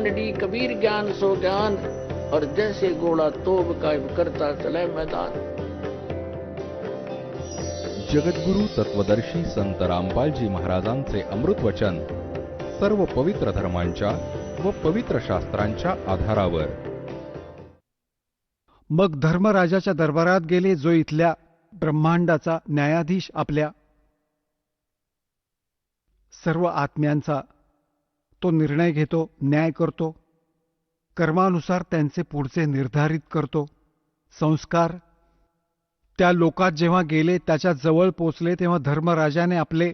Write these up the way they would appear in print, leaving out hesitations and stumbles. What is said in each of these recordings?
Melody Kabir ज्ञान so ज्ञान, और जैसे घोड़ा तोब कायम करता चले मैदान। जगद्गुरु तत्वदर्शी संत रामपालजी महाराजांचे अमृत वचन सर्व पवित्र धर्मांच्या व पवित्र शास्त्रांच्या आधारावर। मग धर्मराजाच्या दरबारात गेले, जो इथल्या ब्रह्मांडाचा न्यायाधीश, आपल्या सर्व आत्म्यांचा तो निर्णय घेतो, न्याय करतो, कर्मानुसार त्यांचे पुढचे निर्धारित करतो। संस्कार त्या लोकात जेव्हा गेले, त्याच्या जवळ पोचले, तेव्हा धर्मराजाने आपले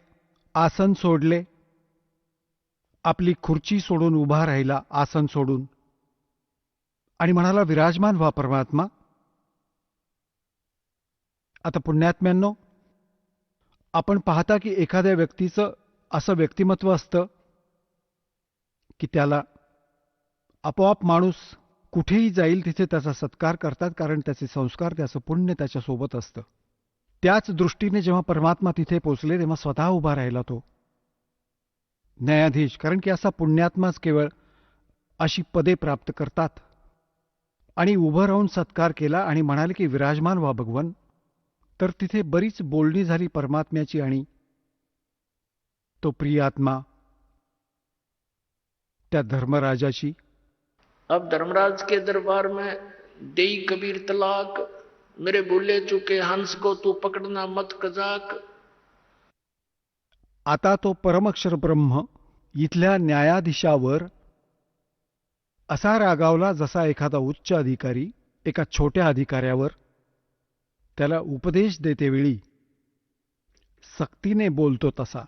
आसन सोडले, आपली खुर्ची सोडून उभा राहिला, आसन सोडून, आणि म्हणाला, विराजमान व्हा परमात्मा। आता पुण्यात्म्यांनो, आपण पाहता की एखाद्या व्यक्तीचं असं व्यक्तिमत्व असतं की त्याला आपोआप माणूस कुठेही जाईल तिथे त्याचा सत्कार करतात, कारण त्याचे संस्कार, त्याचं पुण्य त्याच्यासोबत असतं। त्याच दृष्टीने जेव्हा परमात्मा तिथे पोचले, तेव्हा स्वतः उभा राहिला तो न्यायाधीश, कारण की असा पुण्यात्माच केवळ अशी पदे प्राप्त करतात। आणि उभं राहून सत्कार केला आणि म्हणाले की विराजमान व्हा भगवन। तर तिथे बरीच बोलणी झाली परमात्म्याची आणि तो प्रियात्मा त्या धर्मराजाची। अब धर्मराज के दरबार में देई कबीर तलाक, मेरे भूले चुके हंस को तू पकड़ना मत कजाक। आता तो परमक्षर ब्रह्म इथल्या न्यायाधीशावर असा रागावला जसा एखादा उच्च अधिकारी एका छोट्या अधिकाऱ्यावर त्याला उपदेश देतेवेळी सक्तीने बोलतो तसा।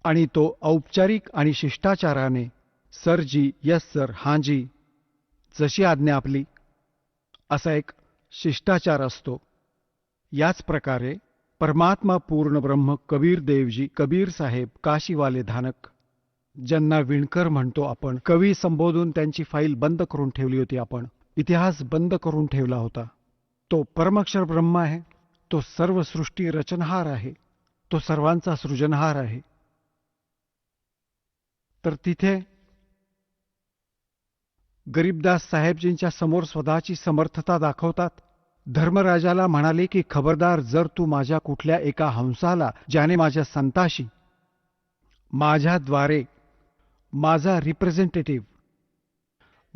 आणि तो औपचारिक आणि शिष्टाचाराने सर जी, यस सर, हां जी, जशी आज्ञा आपली, असा एक शिष्टाचार असतो। याच प्रकारे परमात्मा पूर्ण ब्रह्म कबीर देवजी, कबीर साहेब, काशीवाले धानक, ज्यांना विणकर म्हणतो आपण, कवी संबोधून त्यांची फाईल बंद करून ठेवली होती आपण, इतिहास बंद करून ठेवला होता। तो परमक्षर ब्रह्म आहे, तो सर्व सृष्टी रचनहार आहे, तो सर्वांचा सृजनहार आहे। तर तिथे गरीबदास साहेबजींच्या समोर स्वतःची समर्थता दाखवतात। धर्मराजाला म्हणाले की खबरदार, जर तू माझ्या कुठल्या एका हंसाला, ज्याने माझ्या संताशी माझ्याद्वारे माझा रिप्रेझेंटेटिव्ह,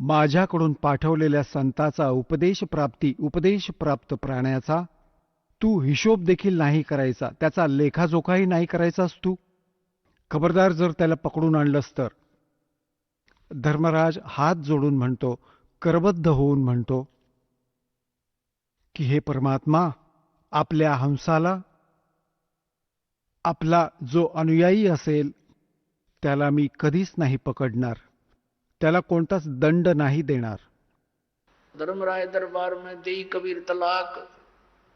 माझ्याकडून पाठवलेल्या संताचा उपदेश प्राप्त प्राण्याचा तू हिशोब देखील नाही करायचा, त्याचा लेखाजोखाही नाही करायचास तू, खबरदार जर त्याला पकडून आणलंस तर। धर्मराज हात जोडून म्हणतो, करबद्ध होऊन म्हणतो की हे परमात्मा, आपल्या हंसाला, आपला जो अनुयायी असेल त्याला मी कधीच नाही पकडणार, त्याला कोणताच दंड नाही देणार। धर्मराय दरबार में देई कबीर तलाक,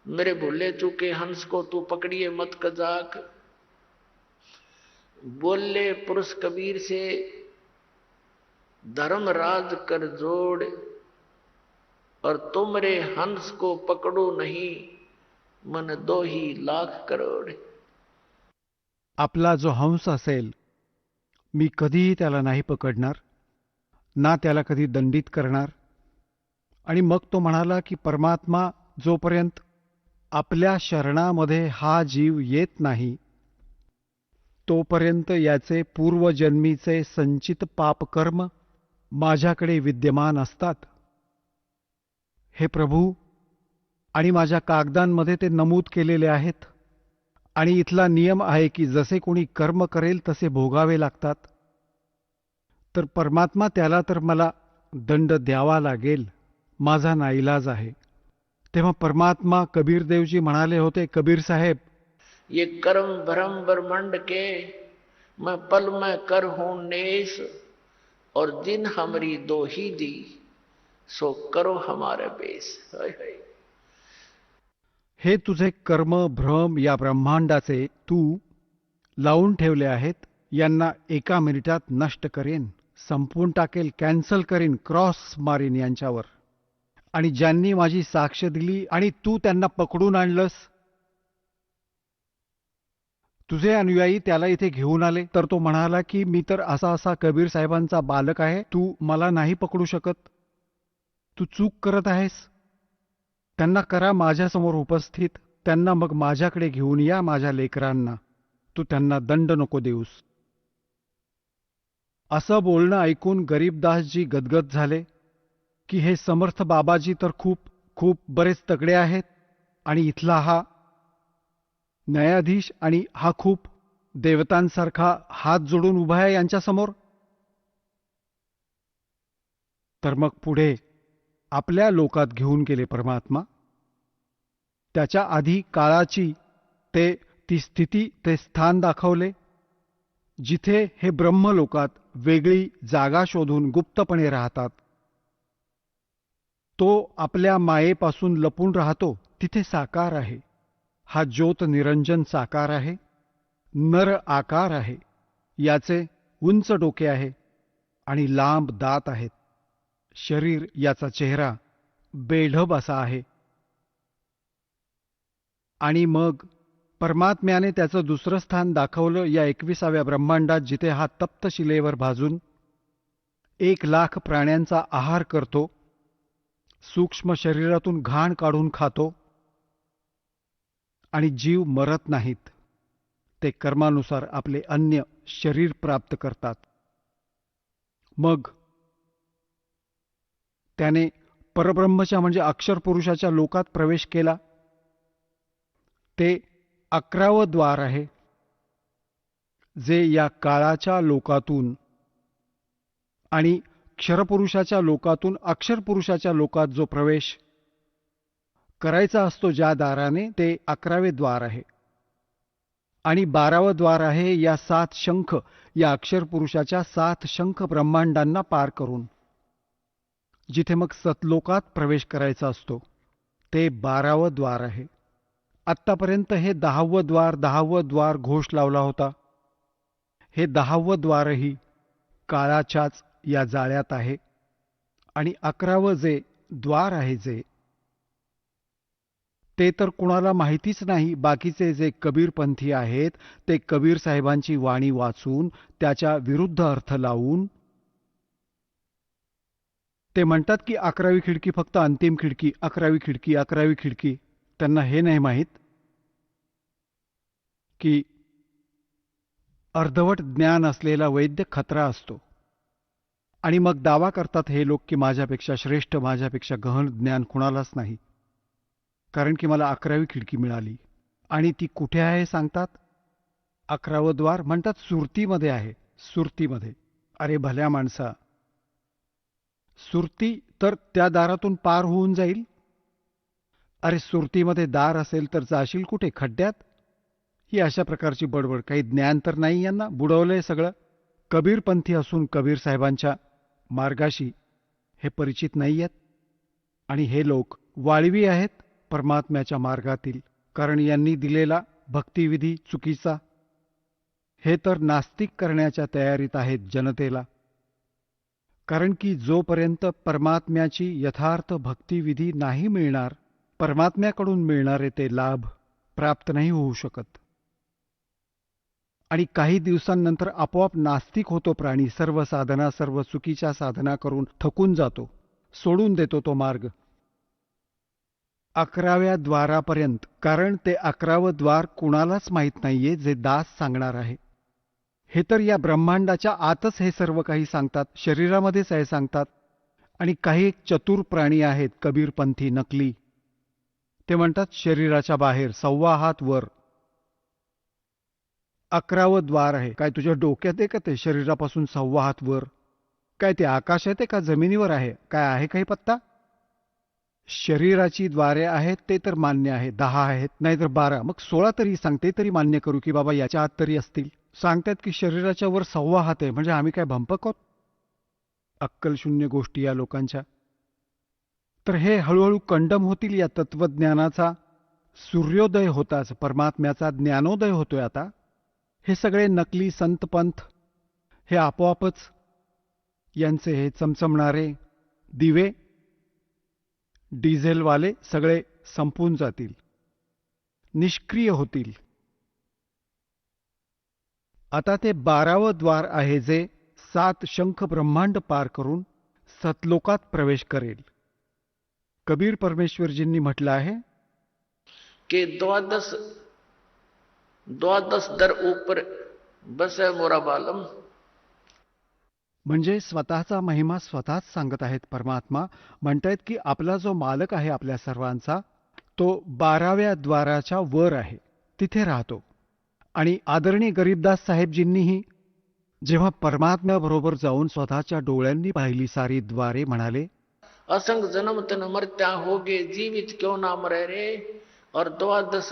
मेरे भूले चुके हंस को तू पकड़िए मत कजाक। बोले पुरुष कबीर से धर्मराज कर जोड़, और तुमरे हंस को पकड़ो नहीं, मन 2 करोड़। आपला जो हंस असेल मी कधीही त्याला नाही पकडणार, ना त्याला कधी दंडित करणार। आणि मग तो म्हणाला की परमात्मा, जोपर्यंत आपल्या शरणामध्ये हा जीव येत नाही तोपर्यंत याचे पूर्वजन्मीचे संचित पापकर्म माझ्याकडे विद्यमान असतात हे प्रभू, आणि माझ्या कागदांमध्ये ते नमूद केलेले आहेत। आणि इथला नियम आहे की जसे कोणी कर्म करेल तसे भोगावे लागतात। तर परमात्मा, त्याला तर मला दंड द्यावा लागेल, माझा नाईलाज आहे। तेव्हा परमात्मा कबीरदेवजी म्हणाले होते, कबीर साहेब, ये कर्म भ्रम ब्रह्मांड के, मैं पल में कर हूं नेस, और दिन हमारी 2 ही दी, सो करो हमारे बेस। हे तुझे कर्म भ्रम या ब्रह्मांडाचे तू लावून ठेवले आहेत, यांना 1 मिनिटात नष्ट करेन, संपवून टाकेल, कॅन्सल करीन, क्रॉस मारीन यांच्यावर। आणि ज्यांनी माझी साक्ष दिली आणि तू त्यांना पकडून आणलंस, तुझे अनुयायी त्याला इथे घेऊन आले तर तो म्हणाला की मी तर असा असा कबीर साहेबांचा बालक आहे, तू मला नाही पकडू शकत, तू चूक करत आहेस. त्यांना करा माझ्यासमोर उपस्थित, त्यांना मग माझ्याकडे घेऊन या माझ्या लेकरांना, तू त्यांना दंड नको देऊस. असं बोलणं ऐकून गरीबदासजी गदगद झाले की हे समर्थ बाबाजी तर खूप खूप बरेच तगडे आहेत आणि इथला हा न्यायाधीश आणि हा खूप देवतांसारखा हात जोडून उभा आहे यांच्यासमोर. तर मग पुढे आपल्या लोकात घेऊन गेले परमात्मा. त्याच्या आधी काळाची ती स्थिती, ते स्थान दाखवले जिथे हे ब्रह्मलोकात वेगळी जागा शोधून गुप्तपणे राहतात. तो आपल्या मायेपासून लपून राहतो तिथे साकार आहे. हा ज्योत निरंजन साकार आहे, नर आकार आहे. याचे उंच डोके आहे आणि लांब दात आहेत. शरीर याचा चेहरा बेढब असा आहे. आणि मग परमात्म्याने त्याचं दुसरं स्थान दाखवलं या 21व्या ब्रह्मांडात, जिथे हा तप्त शिलेवर भाजून 1,00,000 प्राण्यांचा आहार करतो, सूक्ष्म शरीरातून घाण काढून खातो आणि जीव मरत नाहीत. ते कर्मानुसार आपले अन्य शरीर प्राप्त करतात. मग त्याने परब्रह्मच्या म्हणजे अक्षर पुरुषाच्या लोकात प्रवेश केला. ते 11वं द्वार आहे, जे या काळाच्या लोकातून आणि क्षरपुरुषाच्या लोकातून अक्षरपुरुषाच्या लोकात जो प्रवेश करायचा असतो ज्या दाराने, ते 11वे द्वार आहे. आणि 12वं द्वार आहे या 7 शंख, या अक्षरपुरुषाच्या 7 शंख ब्रह्मांडांना पार करून, जिथे मग सतलोकात प्रवेश करायचा असतो. ते 12वं द्वार आहे. आत्तापर्यंत हे 10वं द्वार घोष लावला होता. हे 10वं द्वारही काळाच्याच या जाळ्यात आहे. आणि 11वं जे द्वार आहे ते तर कुणाला माहितीच नाही. बाकीचे जे कबीरपंथी आहेत ते कबीर साहेबांची वाणी वाचून त्याच्या विरुद्ध अर्थ लावून ते म्हणतात की 11वी खिडकी फक्त अंतिम खिडकी, 11वी खिडकी, 11वी खिडकी. त्यांना हे नाही माहीत की अर्धवट ज्ञान असलेला वैद्य खतरा असतो. आणि मग दावा करतात हे लोक की माझ्यापेक्षा श्रेष्ठ, माझ्यापेक्षा गहन ज्ञान कुणालाच नाही, कारण की मला 11वी खिडकी मिळाली. आणि ती कुठे आहे सांगतात? 11वं द्वार म्हणतात सुरतीमध्ये आहे. सुरतीमध्ये. अरे भल्या माणसा, सुरती तर त्या दारातून पार होऊन जाईल. अरे सुरतीमध्ये दार असेल तर जाशील कुठे? खड्ड्यात? ही अशा प्रकारची बडबड. काही ज्ञान तर नाही यांना, बुडवलंय सगळं. कबीरपंथी असून कबीर साहेबांच्या मार्गाशी हे परिचित नाही आहेत. आणि हे लोक वाळवी आहेत परमात्म्याच्या मार्गातील, कारण यांनी दिलेला भक्तिविधी चुकीचा. हे तर नास्तिक करण्याच्या तयारीत आहेत जनतेला. कारण की जोपर्यंत परमात्म्याची यथार्थ भक्तिविधी नाही मिळणार, परमात्म्याकडून मिळणारे ते लाभ प्राप्त नाही होऊ शकत. आणि काही दिवसांनंतर आपोआप नास्तिक होतो प्राणी. सर्व साधना, सर्व चुकीच्या साधना करून थकून जातो, सोडून देतो तो मार्ग 11व्या द्वारापर्यंत. कारण ते 11वं द्वार कुणालाच माहीत नाहीये, जे दास सांगणार आहे. हे तर या ब्रह्मांडाच्या आतच हे सर्व काही सांगतात, शरीरामध्येच आहे सांगतात. आणि काही चतुर प्राणी आहेत कबीरपंथी नकली. ते म्हणतात शरीराच्या बाहेर 1.25 हात वर 11वं द्वार आहे. काय तुझ्या डोक्यात आहे का ते? शरीरापासून 1.25 हात वर काय ते आकाशात आहे का जमिनीवर आहे? काय आहे काही पत्ता? शरीराची द्वारे आहेत ते तर मान्य आहे, 10 आहेत, नाहीतर 12, मग 16 तरी सांगते, तरी मान्य करू की बाबा याच्या आत तरी असतील. सांगतात की शरीराच्या वर 1.25 हात आहे, म्हणजे आम्ही काय भंपक आहोत? अक्कलशून्य गोष्टी या लोकांच्या. तर हे हळूहळू कंडम होतील. या तत्वज्ञानाचा सूर्योदय होताच परमात्म्याचा ज्ञानोदय होतोय आता. हे सगळे नकली संतपंथ हे आपोआपच यांचे हे चमचमणारे दिवे, डिझेलवाले सगळे संपून जातील, निष्क्रिय होतील. आता ते 12वं द्वार आहे जे 7 शंख ब्रह्मांड पार करून सतलोकात प्रवेश करेल. कबीर परमेश्वरजींनी म्हटलं आहे कि द्वादश द्वादश दर ऊपर बसे मोरा बालम. म्हणजे स्वतःचा महिमा स्वतःच सांगत आहेत परमात्मा. म्हणतायत की आपला जो मालक आहे आपल्या सर्वांचा तो 12व्या द्वाराच्या वर आहे, तिथे राहतो. आणि आदरणीय गरीबदास साहेबजींनीही जेव्हा परमात्म्याबरोबर जाऊन स्वतःच्या डोळ्यांनी पाहिली सारी द्वारे म्हणाले, असंग जन्म तन मरत्या होगे जीवित क्यों ना मरे रे. और द्वादश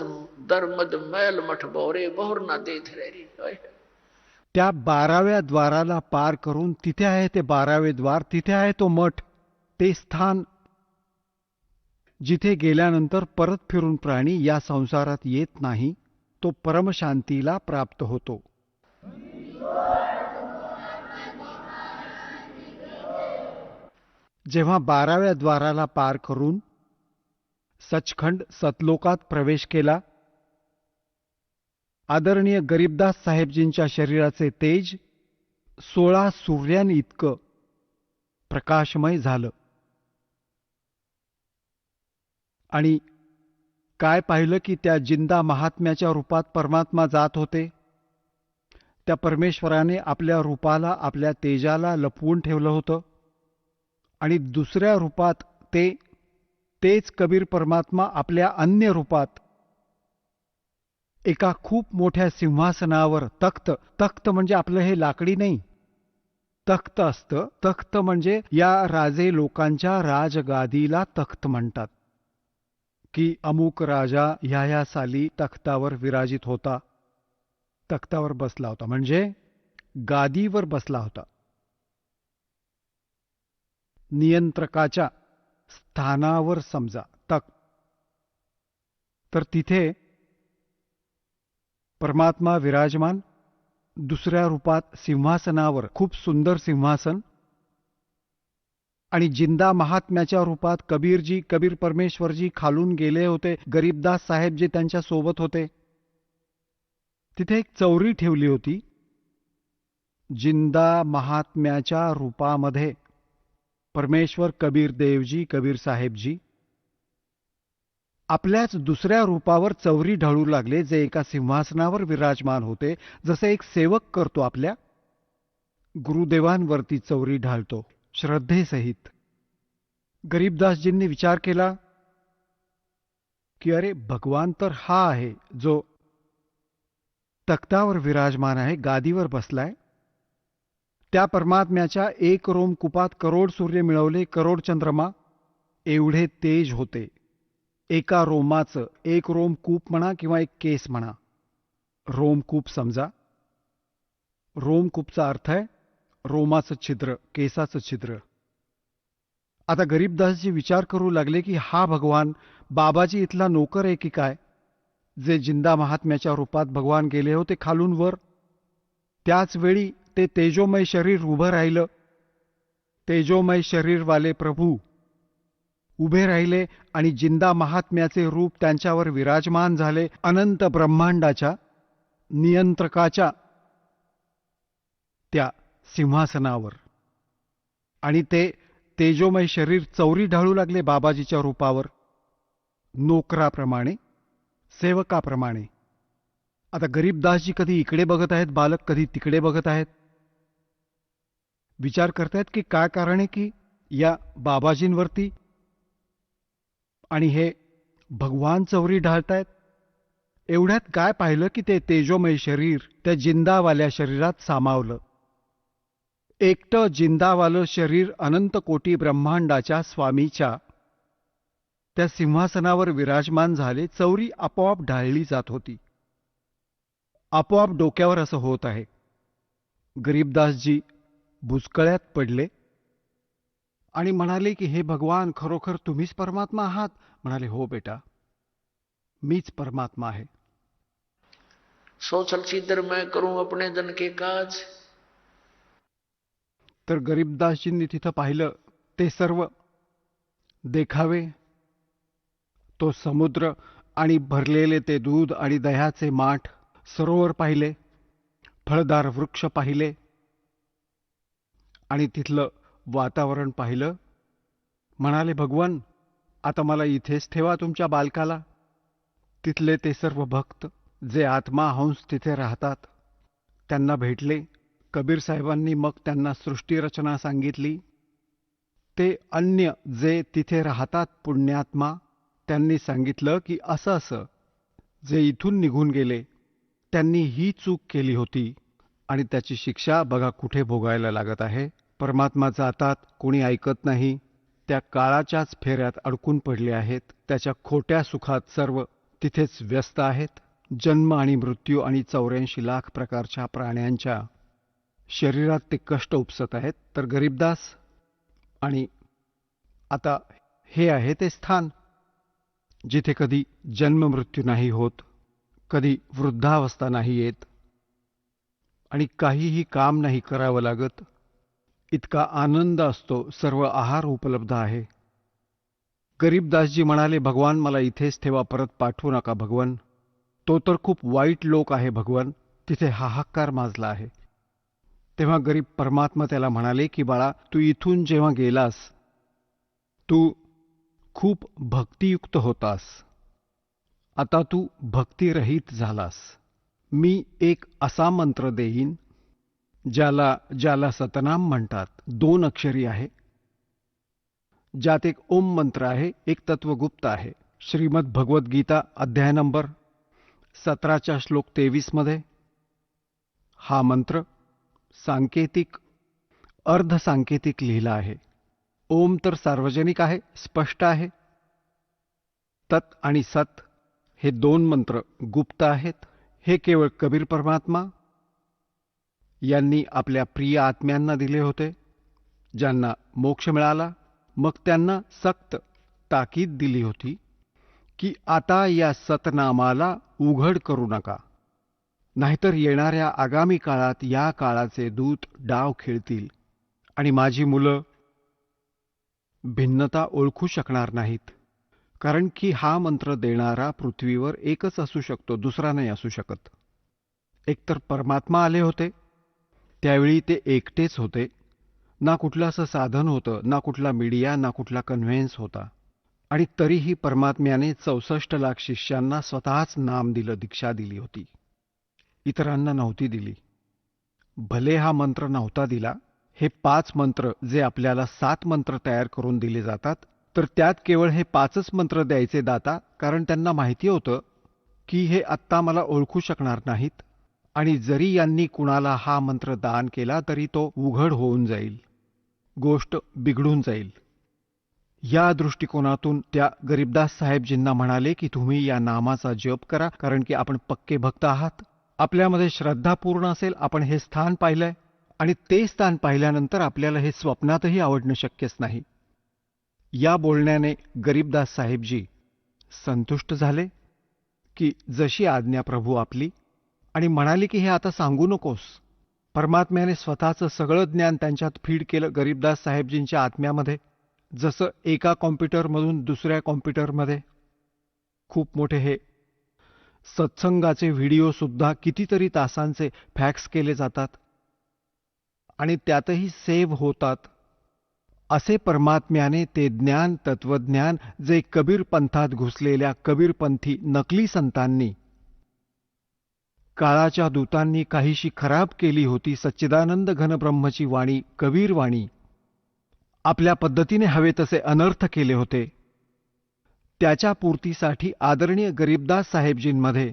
दर मद मैल मठ बोरे बहुर ना देत रे रे. त्या 12व्या द्वाराला पार करून तिथे आहे ते 12वे द्वार, तिथे आहे तो मठ, ते स्थान जिथे गेल्यानंतर परत फिरून प्राणी या संसारात येत नाही, तो परमशांतीला प्राप्त होतो. जेव्हा 12व्या द्वाराला पार करून सचखंड सतलोकात प्रवेश केला, आदरणीय गरीबदास साहेबजींच्या शरीराचे तेज 16 सूर्यांइतकं प्रकाशमय झालं. आणि काय पाहिलं की त्या जिंदा महात्म्याच्या रूपात परमात्मा जात होते. त्या परमेश्वराने आपल्या रूपाला, आपल्या तेजाला लपवून ठेवलं होतं. आणि दुसऱ्या रूपात तेच कबीर परमात्मा आपल्या अन्य रूपात एका खूप मोठ्या सिंहासनावर तख्त म्हणजे आपलं हे लाकडी नाही, तख्त असतं. तख्त म्हणजे या राजे लोकांच्या राजगादीला तख्त म्हणतात. की अमुक राजा ह्या साली तख्तावर विराजित होता, तख्तावर बसला होता, म्हणजे गादीवर बसला होता. नियंत्रकाच्या स्थानावर समजा तख्त. तर तिथे परमात्मा विराजमान, दुसऱ्या रूपात सिंहासनावर, खूप सुंदर सिंहासन. आणि जिंदा महात्म्याच्या रूपात कबीर परमेश्वरजी खालून गेले होते. गरीबदास साहेब जे त्यांच्या सोबत होते. तिथे एक चौरी ठेवली होती. जिंदा महात्म्याच्या रूपामध्ये परमेश्वर कबीर देवजी, कबीर साहेबजी आपल्याच दुसऱ्या रूपावर चौरी ढळू लागले, जे एका सिंहासनावर विराजमान होते. जसे एक सेवक करतो, आपल्या गुरुदेवांवरती चौरी ढाळतो श्रद्धेसहित. गरीबदासजींनी विचार केला की अरे, भगवान तर हा आहे जो तख्तावर विराजमान आहे, गादीवर बसलाय. त्या परमात्म्याच्या 1 रोम कुपात करोड सूर्य मिळवले, करोड चंद्रमा, एवढे तेज होते. एका रोमाचं, 1 रोम कूप म्हणा किंवा 1 केस म्हणा, रोमकूप समजा. रोमकूपचा अर्थ आहे रोमाचं छिद्र, केसाचं छिद्र. आता गरीबदासजी विचार करू लागले की हा भगवान बाबाजी इथला नोकर आहे की काय, जे जिंदा महात्म्याच्या रूपात भगवान गेले होते खालून वर. त्याच वेळी ते तेजोमय शरीर उभं राहिलं. तेजोमय शरीरवाले प्रभू उभे राहिले आणि जिंदा महात्म्याचे रूप त्यांच्यावर विराजमान झाले. अनंत ब्रह्मांडाच्या नियंत्रकाच्या त्या सिंहासनावर. आणि ते तेजोमय शरीर चौरी ढाळू लागले बाबाजीच्या रूपावर, नोकराप्रमाणे, सेवकाप्रमाणे. आता गरीबदासजी कधी इकडे बघत आहेत बालक, कधी तिकडे बघत आहेत. विचार करतायत की काय कारण आहे की या बाबाजींवरती आणि हे भगवान चौरी ढाळतायत. एवढ्यात काय पाहिलं की ते तेजोमय शरीर त्या जिंदावाल्या शरीरात सामावलं. एकटं जिंदावालं शरीर अनंत कोटी ब्रह्मांडाच्या स्वामीच्या त्या सिंहासनावर विराजमान झाले. चौरी आपोआप ढाळली जात होती. आपोआप डोक्यावर असं होत आहे. गरीबदासजी भुसकळ्यात पडले आणि म्हणाले की हे भगवान, खरोखर तुम्हीच परमात्मा आहात? म्हणाले, हो बेटा, मीच परमात्मा आहे. सोचल छिद्र मैं करूं अपने जन के काज. तर गरीबदासजींनी तिथं पाहिलं ते सर्व देखावे, तो समुद्र आणि भरलेले ते दूध आणि दह्याचे माठ, सरोवर पाहिले, फळदार वृक्ष पाहिले आणि तिथलं वातावरण पाहिलं. म्हणाले, भगवान, आता मला इथेच ठेवा तुमच्या बालकाला. तिथले ते सर्व भक्त जे आत्मा हंस तिथे राहतात त्यांना भेटले. कबीर साहेबांनी मग त्यांना सृष्टीरचना सांगितली. ते अन्य जे तिथे राहतात पुण्यात्मा त्यांनी सांगितलं की असं असं जे इथून निघून गेले त्यांनी ही चूक केली होती आणि त्याची शिक्षा बघा कुठे भोगायला लागत आहे. परमात्मा जातात, कोणी ऐकत नाही. त्या काळाच्याच फेऱ्यात अडकून पडले आहेत. त्याच्या खोट्या सुखात सर्व तिथेच व्यस्त आहेत. जन्म आणि मृत्यू आणि 84 लाख प्रकारच्या प्राण्यांच्या शरीरात ते कष्ट उपसत आहेत. तर गरीबदास आणि आता हे आहे ते स्थान जिथे कधी जन्म मृत्यू नाही होत, कधी वृद्धावस्था नाही येत आणि काहीही काम नाही करावं लागत. इतका आनंद असतो, सर्व आहार उपलब्ध आहे. गरीबदासजी म्हणाले, भगवान मला इथेच ठेवा, परत पाठवू नका भगवान. तो तर खूप वाईट लोक आहे भगवान, तिथे हाहाकार माजला आहे. तेव्हा गरीब परमात्मा त्याला म्हणाले की बाळा, तू इथून जेव्हा गेलास तू खूप भक्तियुक्त होतास, आता तू भक्तिरहित झालास. मी एक असा मंत्र देईन ज्याला सतनाम म्हणतात. 2 अक्षरी आहे, ज्यात एक ओम मंत्र आहे, एक तत्वगुप्त आहे. श्रीमद भगवद्गीता अध्याय नंबर 17च्या श्लोक 23 मध्ये हा मंत्र सांकेतिक अर्धसांकेतिक लिहिला आहे. ओम तर सार्वजनिक आहे, स्पष्ट आहे. तत् आणि सत हे 2 मंत्र गुप्त आहेत. हे केवळ कबीर परमात्मा यांनी आपल्या प्रिय आत्म्यांना दिले होते, ज्यांना मोक्ष मिळाला. मग त्यांना सक्त ताकीद दिली होती की आता या सतनामाला उघड करू नका, नाहीतर येणाऱ्या आगामी काळात या काळाचे दूत डाव खेळतील आणि माझी मुलं भिन्नता ओळखू शकणार नाहीत. कारण की हा मंत्र देणारा पृथ्वीवर एकच असू शकतो, दुसरा नाही असू शकत. एकतर परमात्मा आले होते, त्यावेळी ते एकटेच होते. ना कुठलं असं साधन होतं, ना कुठला मीडिया, ना कुठला कन्व्हेन्स होता. आणि तरीही परमात्म्याने 64 लाख शिष्यांना स्वतःच नाम दिलं, दीक्षा दिली होती, इतरांना नव्हती दिली. भले हा मंत्र नव्हता दिला, हे 5 मंत्र जे आपल्याला 7 मंत्र तयार करून दिले जातात, तर त्यात केवळ हे 5च मंत्र द्यायचे दाता, कारण त्यांना माहिती होतं की हे आत्ता मला ओळखू शकणार नाहीत आणि जरी यांनी कुणाला हा मंत्र दान केला तरी तो उघड होऊन जाईल, गोष्ट बिघडून जाईल. या दृष्टिकोनातून त्या गरीबदास साहेबजींना म्हणाले की तुम्ही या नामाचा जप करा, कारण की आपण पक्के भक्त आहात, आपल्यामध्ये श्रद्धा पूर्ण असेल. आपण हे स्थान पाहिलंय आणि ते स्थान पाहिल्यानंतर आपल्याला हे स्वप्नातही आवडणं शक्यच नाही. या बोलण्याने गरीबदास साहेबजी संतुष्ट झाले की जशी आज्ञा प्रभू आपली, आणि म्हणाले की हे आता सांगू नकोस. परमात्म्याने स्वतःचं सगळं ज्ञान त्यांच्यात फीड केलं गरीबदास साहेबजींच्या आत्म्यामध्ये, जसं एका कॉम्प्युटरमधून दुसऱ्या कॉम्प्युटरमध्ये. खूप मोठे हे सत्संगाचे व्हिडिओ सुद्धा कितीतरी तासांचे फॅक्स केले जातात आणि त्यातही सेव्ह होतात. असे परमात्म्याने ते ज्ञान, तत्वज्ञान जे कबीर पंथात घुसलेल्या कबीरपंथी नकली संतांनी, काळाच्या दूतांनी काहीशी खराब केली होती, सच्चिदानंद घनब्रह्मची वाणी, कबीर वाणी, आपल्या पद्धतीने हवे तसे अनर्थ केले होते, त्याच्या पूर्तीसाठी आदरणीय गरीबदास साहेबजींमध्ये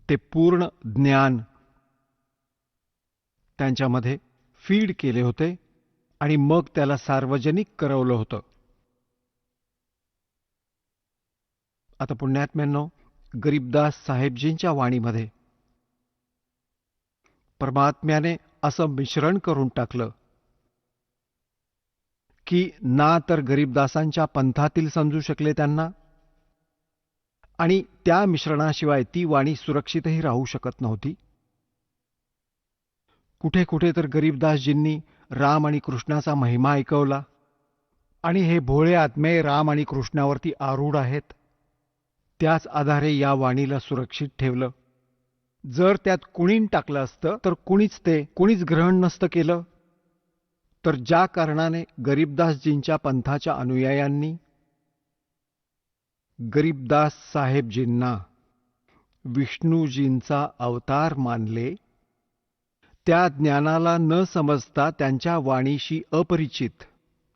ते पूर्ण ज्ञान त्यांच्यामध्ये फीड केले होते आणि मग त्याला सार्वजनिक करवलं होतं. आता पुण्यात्म्यांनो, गरीबदास साहेबजींच्या वाणीमध्ये परमात्म्याने असं मिश्रण करून टाकलं की ना तर गरीबदासांच्या पंथातील समजू शकले त्यांना, आणि त्या मिश्रणाशिवाय ती वाणी सुरक्षितही राहू शकत नव्हती. कुठे कुठे तर गरीबदासजींनी राम आणि कृष्णाचा महिमा ऐकवला आणि हे भोळे आत्मे राम आणि कृष्णावरती आरूढ आहेत, त्याच आधारे या वाणीला सुरक्षित ठेवलं. जर त्यात कुणीन टाकलं असतं तर कुणीच ग्रहण नसतं केलं. तर ज्या कारणाने गरीबदासजींच्या पंथाच्या अनुयायांनी गरीबदास साहेबजींना विष्णूजींचा अवतार मानले, त्या ज्ञानाला न समजता त्यांच्या वाणीशी अपरिचित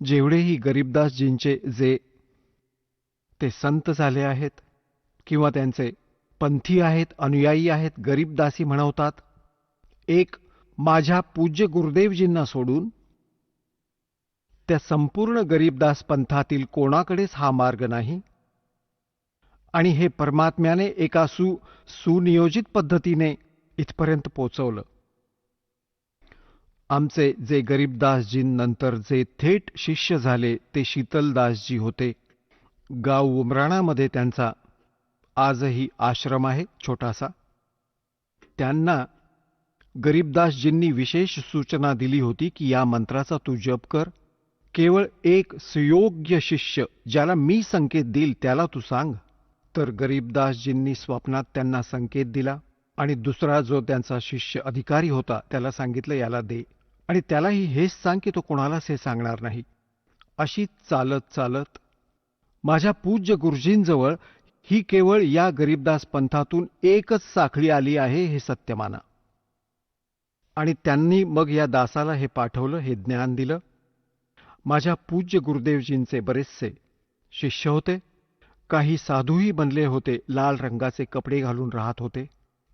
जेवढेही गरीबदासजींचे जे ते संत झाले आहेत किंवा त्यांचे पंथी आहेत, अनुयायी आहेत, गरीबदासी म्हणवतात, एक माझ्या पूज्य गुरुदेवजींना सोडून त्या संपूर्ण गरीबदास पंथातील कोणाकडेच हा मार्ग नाही. आणि हे परमात्म्याने एका सुनियोजित पद्धतीने इथपर्यंत पोचवलं. आमचे जे गरीबदासजींनंतर जे थेट शिष्य झाले ते शीतलदासजी होते. गाव उमराणामध्ये त्यांचा आजही आश्रम आहे छोटासा. त्यांना गरीबदासजींनी विशेष सूचना दिली होती की या मंत्राचा तू जप कर. केवळ एक सुयोग्य शिष्य ज्याला मी संकेत देईल त्याला तू सांग. तर गरीबदासजींनी स्वप्नात त्यांना संकेत दिला आणि दुसरा जो त्यांचा शिष्य अधिकारी होता त्याला सांगितलं याला दे आणि त्यालाही हेच सांग की तो कोणालाच हे सांगणार नाही. अशी चालत चालत माझ्या पूज्य गुरुजींजवळ ही केवळ या गरीबदास पंथातून एकच साखळी आली आहे हे सत्य माना. आणि त्यांनी मग या दासाला हे पाठवलं, हे ज्ञान दिलं. माझ्या पूज्य गुरुदेवजींचे बरेचसे शिष्य होते. काही साधूही बनले होते, लाल रंगाचे कपडे घालून राहत होते.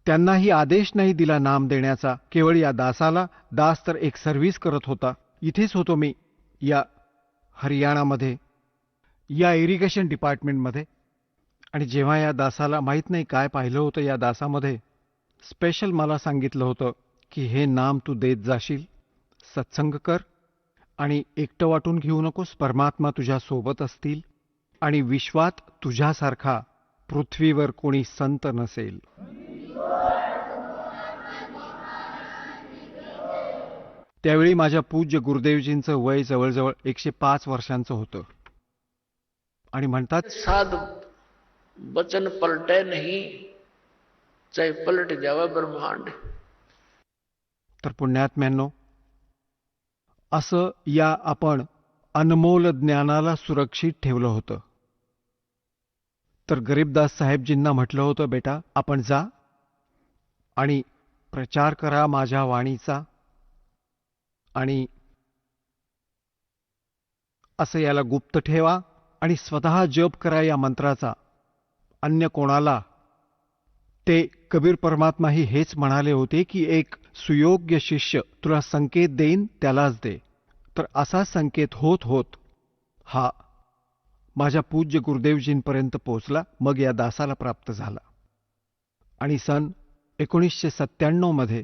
त्यांनाही आदेश नाही दिला नाम देण्याचा, केवळ या दासाला. दास तर एक सर्व्हिस करत होता. इथेच होतो मी या हरियाणामध्ये, या इरिगेशन डिपार्टमेंटमध्ये. आणि जेव्हा या दासाला माहीत नाही काय पाहिलं होतं या दासामध्ये, स्पेशल मला सांगितलं होतं की हे नाम तू देत जाशील, सत्संग कर आणि एकटं वाटून घेऊ नकोस. परमात्मा तुझ्या सोबत असतील आणि विश्वात तुझ्यासारखा पृथ्वीवर कोणी संत नसेल. त्यावेळी माझ्या पूज्य गुरुदेवजींचं वय जवळजवळ 105 वर्षांचं होतं. आणि म्हणतात, साध वचन पलटे नहीं, चाहे पलट जावा ब्रह्मांड. तर पुण्यात्म्यांनो, असं या आपण अनमोल ज्ञानाला सुरक्षित ठेवलं होतं. तर गरीबदास साहेबजींना म्हटलं होतं, बेटा आपण जा आणि प्रचार करा माझ्या वाणीचा आणि असं याला गुप्त ठेवा आणि स्वतः जप करा या मंत्राचा, अन्य कोणाला. ते कबीर परमात्माही हेच म्हणाले होते की एक सुयोग्य शिष्य तुला संकेत देईन त्यालाच दे. तर असा संकेत होत होत हा माझ्या पूज्य गुरुदेवजींपर्यंत पोचला, मग या दासाला प्राप्त झाला. आणि सन 1997 मध्ये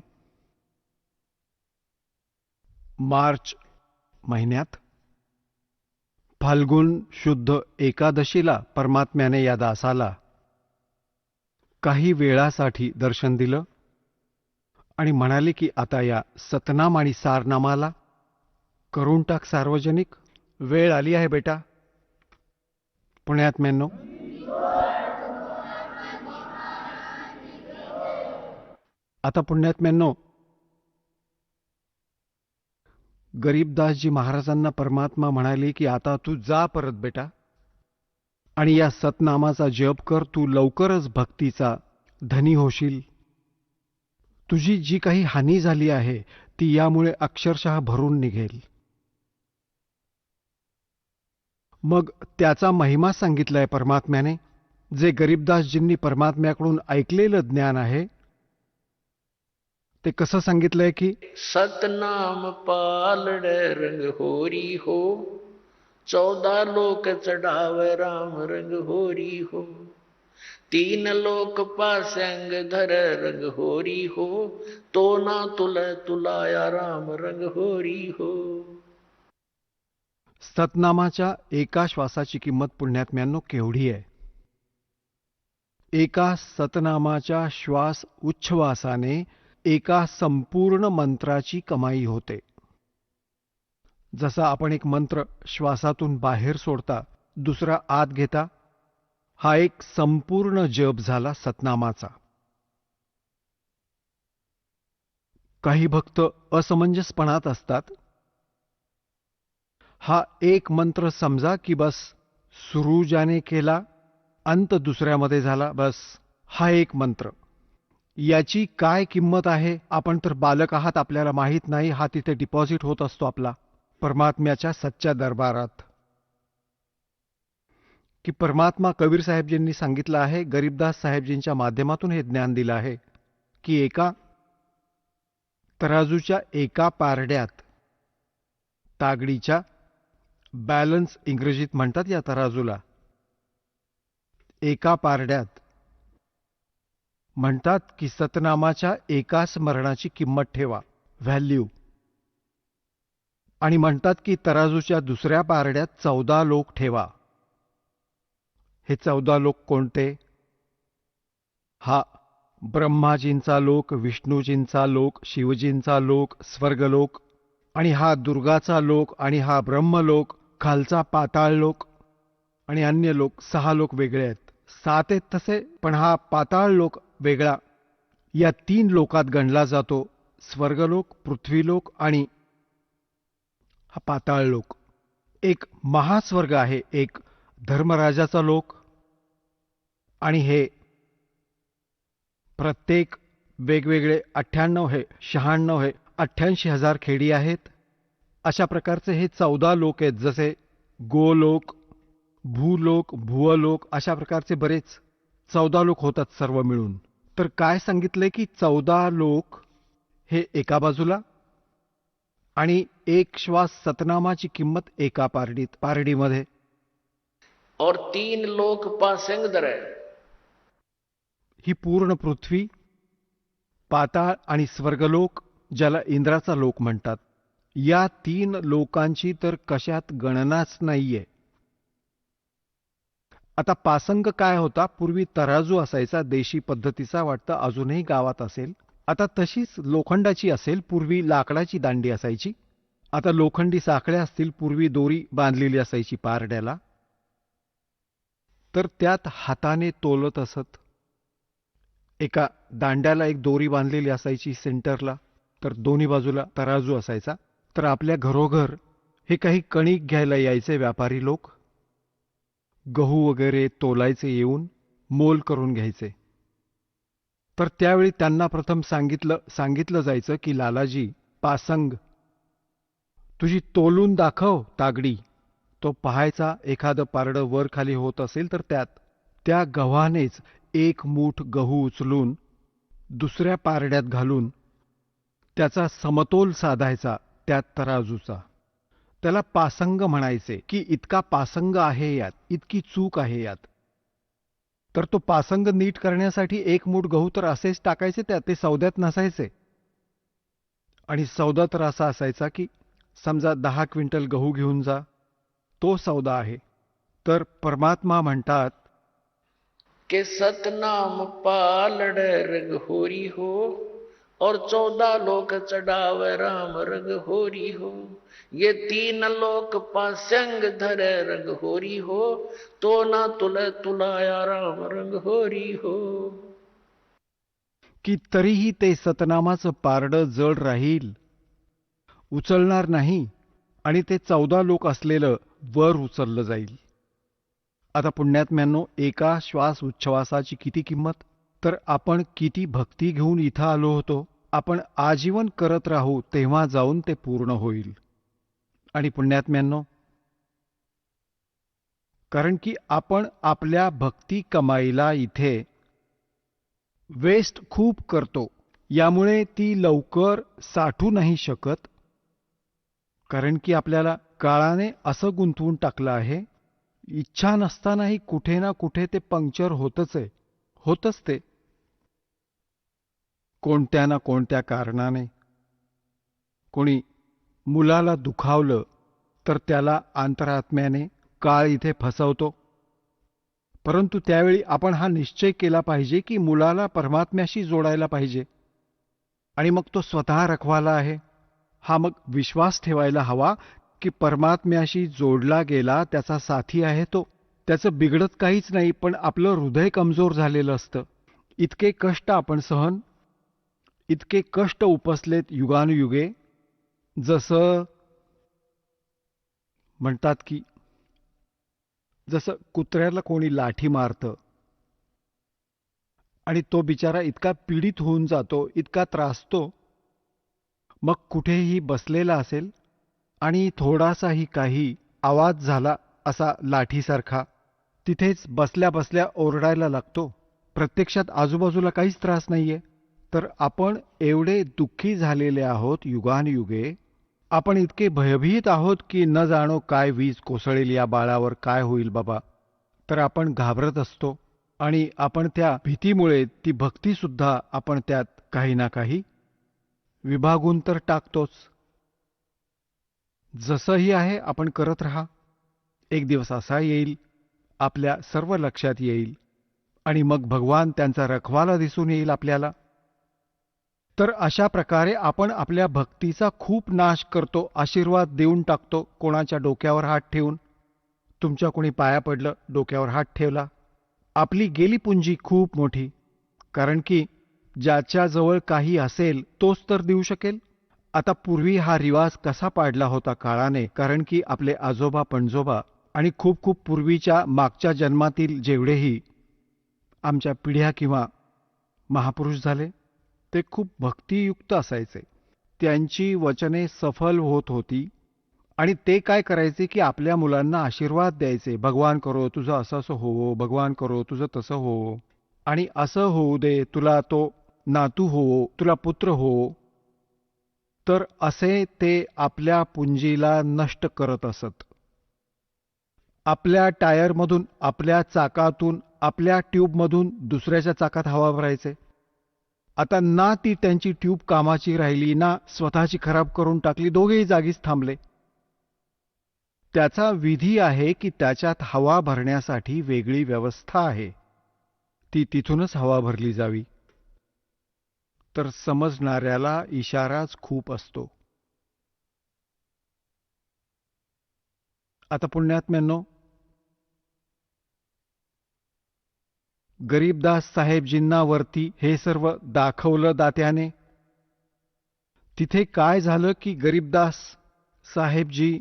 मार्च महिन्यात फाल्गुन शुद्ध एकादशीला परमात्म्याने या दासाला काही वेळासाठी दर्शन दिलं आणि म्हणाले की आता या सतनाम आणि सारनामाला करून टाक सार्वजनिक. वेळ आली आहे बेटा. पुण्यात्म्यांनो, आता पुण्यात्म्यांनो, गरीबदासजी महाराजांना परमात्मा म्हणाले की आता तू जा परत बेटा आणि या सतनामाचा जप कर. तू लवकरच भक्तीचा धनी होशील. तुझी जी काही हानी झाली आहे ती यामुळे अक्षरशः भरून निघेल. मग त्याचा महिमा सांगितलाय परमात्म्याने. जे गरीबदासजींनी परमात्म्याकडून ऐकलेलं ज्ञान आहे ते कसं सांगितलंय की सतनाम पालड़े रंग होरी हो, 14 लोक चढ़ावे राम रंग होरी हो, 3 लोक पासंग धर रंग होरी हो, तो ना तुलाया राम रंग होरी हो. सतनामाच्या एका श्वासाची किंमत पुण्यात्म्यांनो केवढी आहे. एका सतनामाच्या श्वास उच्छ्वासाने एका संपूर्ण मंत्राची कमाई होते. जसा आपण एक मंत्र श्वासातून बाहेर सोडता, दुसरा आत घेता, हा एक संपूर्ण जप झाला सतनामाचा. काही भक्त असमंजसपणात असतात. हा एक मंत्र समजा की बस, सुरू ज्याने केला अंत दुसऱ्यामध्ये झाला, बस हा एक मंत्र. याची काय किंमत आहे? आपण तर बालक आहात, आपल्याला माहीत नाही. हा तिथे डिपॉझिट होत असतो आपला परमात्म्याच्या सच्च्या दरबारात. की परमात्मा कबीर साहेबजींनी सांगितलं आहे, गरीबदास साहेबजींच्या माध्यमातून हे ज्ञान दिलं आहे की एका तराजूच्या एका पारड्यात तागडीच्या बॅलन्स इंग्रजीत म्हणतात या तराजूला, एका पारड्यात म्हणतात की सतनामाच्या एका स्मरणाची किंमत ठेवा, व्हॅल्यू. आणि म्हणतात की तराजूच्या दुसऱ्या पारड्यात 14 लोक ठेवा. हे 14 लोक कोणते? हा ब्रह्माजींचा लोक, विष्णूजींचा लोक, शिवजींचा लोक, स्वर्गलोक, आणि हा दुर्गाचा लोक, आणि हा ब्रह्मलोक, खालचा पाताळ लोक, आणि अन्य लोक. 6 लोक वेगळे आहेत. 7 आहेत तसे, पण हा पाताळ लोक वेगळा. या 3 लोकात गणला जातो स्वर्गलोक, पृथ्वीलोक आणि हा पाताळ लोक. एक महास्वर्ग आहे, एक धर्मराजाचा लोक, आणि हे प्रत्येक वेगवेगळे 98 हे 96 हे 88,000 खेडी आहेत. अशा प्रकारचे हे 14 लोक आहेत. जसे गोलोक, भूलोक, भुवलोक, अशा प्रकारचे बरेच 14 लोक होतात सर्व मिळून. तर काय सांगितले की 14 लोक हे एका बाजूला, आणि एक श्वास सतनामाची किंमत एका पारडीमध्ये. और 3 लोक पासेंगदर है. ही पूर्ण पृथ्वी, पाताळ आणि स्वर्गलोक, ज्याला इंद्राचा लोक म्हणतात, या 3 लोकांची तर कशात गणनाच नाहीये. आता पासंग काय होता? पूर्वी तराजू असायचा, देशी पद्धतीचा, वाटतं अजूनही गावात असेल. आता तशीच लोखंडाची असेल, पूर्वी लाकडाची दांडी असायची. आता लोखंडी साखळ्या असतील, पूर्वी दोरी बांधलेली असायची पारड्याला. तर त्यात हाताने तोलत असत. एका दांड्याला एक दोरी बांधलेली असायची सेंटरला, तर दोन्ही बाजूला तराजू असायचा. तर आपल्या घरोघर हे काही कणिक घ्यायला यायचे व्यापारी लोक, गहू वगैरे तोलायचे, येऊन मोल करून घ्यायचे. तर त्यावेळी त्यांना प्रथम सांगितलं जायचं की लालाजी, पासंग तुझी तोलून दाखव तागडी. तो पाहायचा, एखादं पारडं वर खाली होत असेल तर त्या गव्हानेच एक मूठ गहू उचलून दुसऱ्या पारड्यात घालून त्याचा समतोल साधायचा त्या तराजूचा. त्याला पासंग म्हणायचे की इतका पासंग आहे यात, इतकी चूक आहे यात. तर तो पासंग नीट करण्यासाठी एक मूठ गहू तर असेच टाकायचे त्यात, ते सौद्यात नसायचे. आणि सौदा तर असा असायचा की समजा 10 क्विंटल गहू घेऊन जा, तो सौदा आहे. तर परमात्मा म्हणतात के सतनाम पालड़ रग होरी हो, और 14 लोक चढ़ावे राम रग होरी हो. ये 3 लोक पासंग धरे रग होरी हो, तो ना तुलाया राम रग होरी हो. की तरीही ते सतनामाचं पारडं जड राहील, उचलणार नाही, आणि ते 14 लोक असलेलं वर उचललं जाईल. आता पुण्यात्म्यांनो, एका श्वास उच्छ्वासाची किती किंमत. तर आपण किती भक्ती घेऊन इथं आलो होतो. आपण आजीवन करत राहू, तेव्हा जाऊन ते पूर्ण होईल. आणि पुण्यात्म्यांनो, कारण की आपण आपल्या भक्ती कमाईला इथे वेस्ट खूप करतो, यामुळे ती लवकर साठू नाही शकत. कारण की आपल्याला काळाने असं गुंतवून टाकलं आहे, इच्छा नसतानाही कुठे ना कुठे ते पंक्चर होतच आहे, होतच ते कोणत्या ना कोणत्या कारणाने. कोणी मुलाला दुखावलं तर त्याला अंतरात्म्याने काळ इथे फसवतो. परंतु त्यावेळी आपण हा निश्चय केला पाहिजे की मुलाला परमात्म्याशी जोडायला पाहिजे, आणि मग तो स्वतः रखवाला आहे. हा मग विश्वास ठेवायला हवा की परमात्म्याशी जोडला गेला, त्याचा साथी आहे तो. त्याचं बिघडत काहीच नाही, पण आपलं हृदय कमजोर झालेलं असतं. इतके कष्ट आपण सहन, इतके कष्ट उपसलेत युगानुयुगे, जसं म्हणतात की जसं कुत्र्याला कोणी लाठी मारतं आणि तो बिचारा इतका पीडित होऊन जातो, इतका त्रासतो, मग कुठेही बसलेला असेल आणि थोडासाही काही आवाज झाला असा लाठीसारखा, तिथेच बसल्या बसल्या ओरडायला लागतो. प्रत्यक्षात आजूबाजूला काहीच त्रास नाहीये. तर आपण एवढे दुःखी झालेले आहोत युगानुयुगे, आपण इतके भयभीत आहोत की न जाणो काय वीज कोसळेल या बाळावर, काय होईल बाबा. तर आपण घाबरत असतो आणि आपण त्या भीतीमुळे ती भक्तीसुद्धा आपण त्यात काही ना काही विभागून तर टाकतोच. जसंही आहे आपण करत राहा. एक दिवस असा येईल, आपल्या सर्व लक्षात येईल आणि मग भगवान त्यांचा रखवाला दिसून येईल आपल्याला. तर अशा प्रकारे आपण आपल्या भक्तीचा खूप नाश करतो, आशीर्वाद देऊन टाकतो कोणाच्या डोक्यावर हात ठेवून. तुमच्या कोणी पाया पडलं, डोक्यावर हात ठेवला, आपली गेली पुंजी खूप मोठी. कारण की ज्याच्याजवळ काही असेल तोच तर देऊ शकेल. आता पूर्वी हा रिवाज कसा पाडला होता काळाने, कारण की आपले आजोबा पणजोबा आणि खूप खूप पूर्वीच्या मागच्या जन्मातील जेवढेही आमच्या पिढ्या किंवा महापुरुष झाले, ते खूप भक्तियुक्त असायचे. त्यांची वचने सफल होत होती आणि ते काय करायचे की आपल्या मुलांना आशीर्वाद द्यायचे. भगवान करो तुझं असं असं होवो, भगवान करो तुझं तसं होवो, आणि असं होऊ दे, तुला तो नातू होवो, तुला पुत्र होवो. तर असे ते आपल्या पुंजीला नष्ट करत असत. आपल्या टायरमधून, आपल्या चाकातून, आपल्या ट्यूबमधून दुसऱ्याच्या चाकात हवा भरायचे. आता ना ती त्यांची ट्यूब कामाची राहिली, ना स्वतःची खराब करून टाकली, दोघेही जागीच थांबले. त्याचा विधी आहे की त्याच्यात हवा भरण्यासाठी वेगळी व्यवस्था आहे, ती तिथूनच हवा भरली जावी. तर समजणाऱ्याला इशाराच खूप असतो. आता पुण्यात्म्यांनो, गरीबदास साहेबजींना वरती हे सर्व दाखवलं दात्याने. तिथे काय झालं की गरीबदास साहेबजी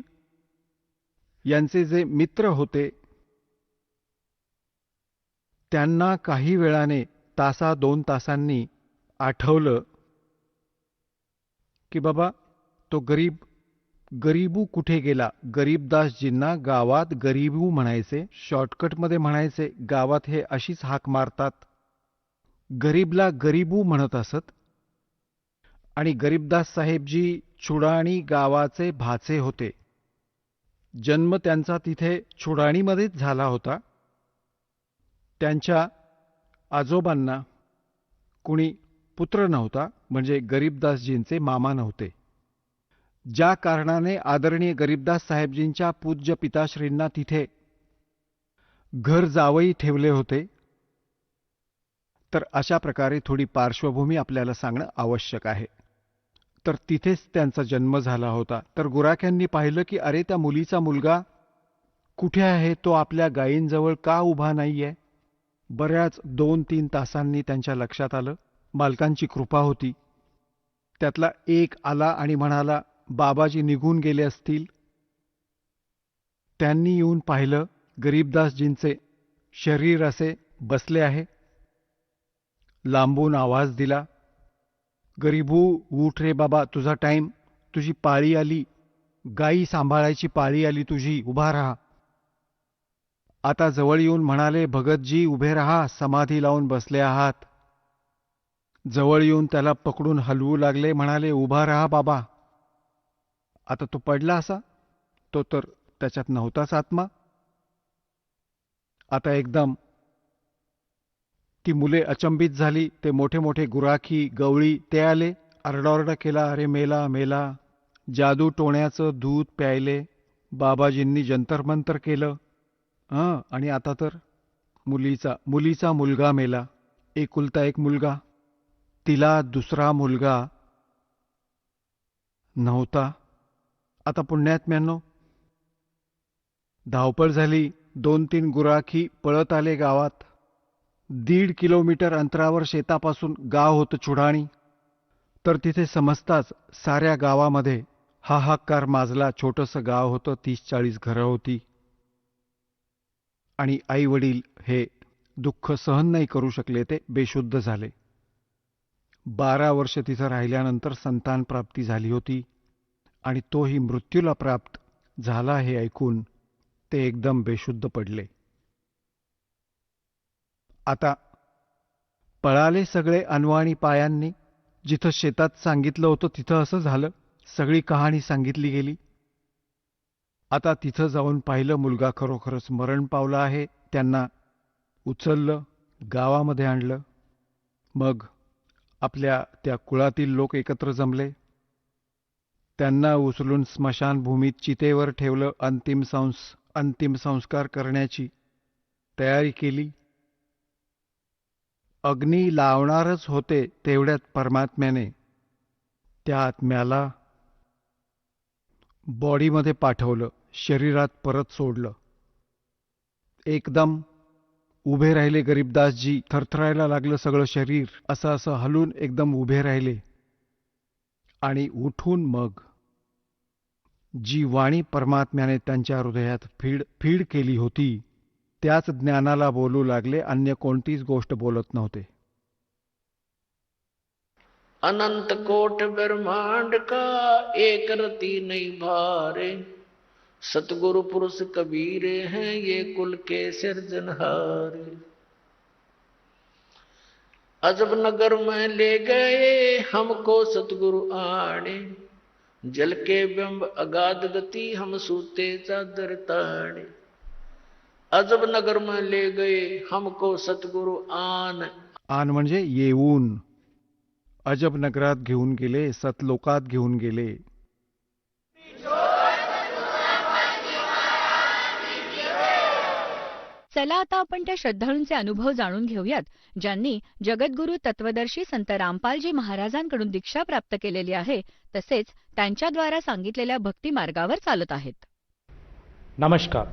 यांचे जे मित्र होते, त्यांना काही वेळाने, तासा 2 तासांनी आठवलं की बाबा तो गरीबू कुठे गेला. गरीबदासजींना गावात गरीबू म्हणायचे, शॉर्टकटमध्ये म्हणायचे. गावात हे अशीच हाक मारतात. गरीबला गरीबू म्हणत असत. आणि गरीबदास साहेबजी छुडाणी गावाचे भाचे होते. जन्म त्यांचा तिथे छुडाणीमध्येच झाला होता. त्यांच्या आजोबांना कुणी पुत्र नव्हता, म्हणजे गरीबदासजींचे मामा नव्हते. ज्या कारणाने आदरणीय गरीबदास साहेबजींच्या पूज्य पिताश्रींना तिथे घर जावई ठेवले होते. तर अशा प्रकारे थोडी पार्श्वभूमी आपल्याला सांगणं आवश्यक आहे. तर तिथेच त्यांचा जन्म झाला होता. तर गुराख्यांनी पाहिलं की अरे, त्या मुलीचा मुलगा कुठे आहे, तो आपल्या गायींजवळ का उभा नाहीये. बऱ्याच 2-3 तासांनी त्यांच्या लक्षात आलं. मालकांची कृपा होती. त्यातला एक आला आणि म्हणाला, बाबाजी निघून गेले असतील. त्यांनी येऊन पाहिलं, गरीबदासजींचे शरीर असे बसले आहे. लांबून आवाज दिला, गरीबू उठ रे बाबा, तुझा टाईम, तुझी पाळी आली, गायी सांभाळायची पाळी आली तुझी, उभा राहा. आता जवळ येऊन म्हणाले, भगतजी उभे राहा, समाधी लावून बसले आहात. जवळ येऊन त्याला पकडून हलवू लागले, म्हणाले, उभा राहा बाबा. आता तो पडला असा, तो तर त्याच्यात नव्हताच आत्मा. आता एकदम ती मुले अचंबित झाली. ते मोठे मोठे गुराखी गवळी ते आले, आरडाओरडा केला, अरे मेला मेला. जादू टोण्याचं दूध प्यायले. बाबाजींनी जंतरमंतर केलं. आणि आता तर मुलीचा मुलगा मेला. एकुलता एक मुलगा, तिला दुसरा मुलगा नव्हता. आता पुण्यात्म्यांनो, धावपळ झाली. 2-3 गुराखी पळत आले गावात. 1.5 किलोमीटर अंतरावर शेतापासून गाव होतं छुडाणी. तर तिथे समजताच साऱ्या गावामध्ये हाहाकार माजला. छोटंसं गाव होतं, 30-40 घरं होती. आणि आई वडील हे दुःख सहन नाही करू शकले, ते बेशुद्ध झाले. 12 वर्ष तिथं राहिल्यानंतर संतान प्राप्ती झाली होती आणि तोही मृत्यूला प्राप्त झाला हे ऐकून ते एकदम बेशुद्ध पडले. आता पळाले सगळे अनवाणी पायांनी. जिथं शेतात सांगितलं होतं तिथं असं झालं. सगळी कहाणी सांगितली गेली. आता तिथं जाऊन पाहिलं, मुलगा खरोखरच मरण पावला आहे. त्यांना उचललं, गावामध्ये आणलं. मग आपल्या त्या कुळातील लोक एकत्र जमले. त्यांना उचलून स्मशानभूमीत चितेवर ठेवलं. अंतिम संस्कार करण्याची तयारी केली. अग्नी लावणारच होते तेवढ्यात परमात्म्याने त्या आत्म्याला बॉडीमध्ये पाठवलं, शरीरात परत सोडलं. एकदम उभे राहिले गरीबदासजी. थरथरायला लागलं सगळं शरीर. असं हलून एकदम उभे राहिले आणि उठून मग जी वाणी परमात्म्याने त्यांच्या हृदयात फीड केली होती त्याच ज्ञानाला बोलू लागले. अन्य कोणतीच गोष्ट बोलत नव्हते. अनंत कोट ब्रह्मांड का एक रति नहीं भारे, सतगुरु पुरुष कबीरे हैं ये कुल के सिरजनहारे। अजब नगर में ले गए हमको सतगुरु आने, जल के बिंब अगाध गति हम सूते चादर ताने। अजब नगर में ले गए हमको सतगुरु आन म्हणजे येऊन. अजब नगरात घेऊन गेले, सतलोकात घेऊन गेले. चला आता आपण त्या श्रद्धाळूंचे अनुभव जाणून घेऊयात, ज्यांनी जगद्गुरू तत्वदर्शी संत रामपालजी महाराजांकडून दीक्षा प्राप्त केलेली आहे, तसेच त्यांच्याद्वारा सांगितलेल्या भक्ती मार्गावर चालत आहेत. नमस्कार.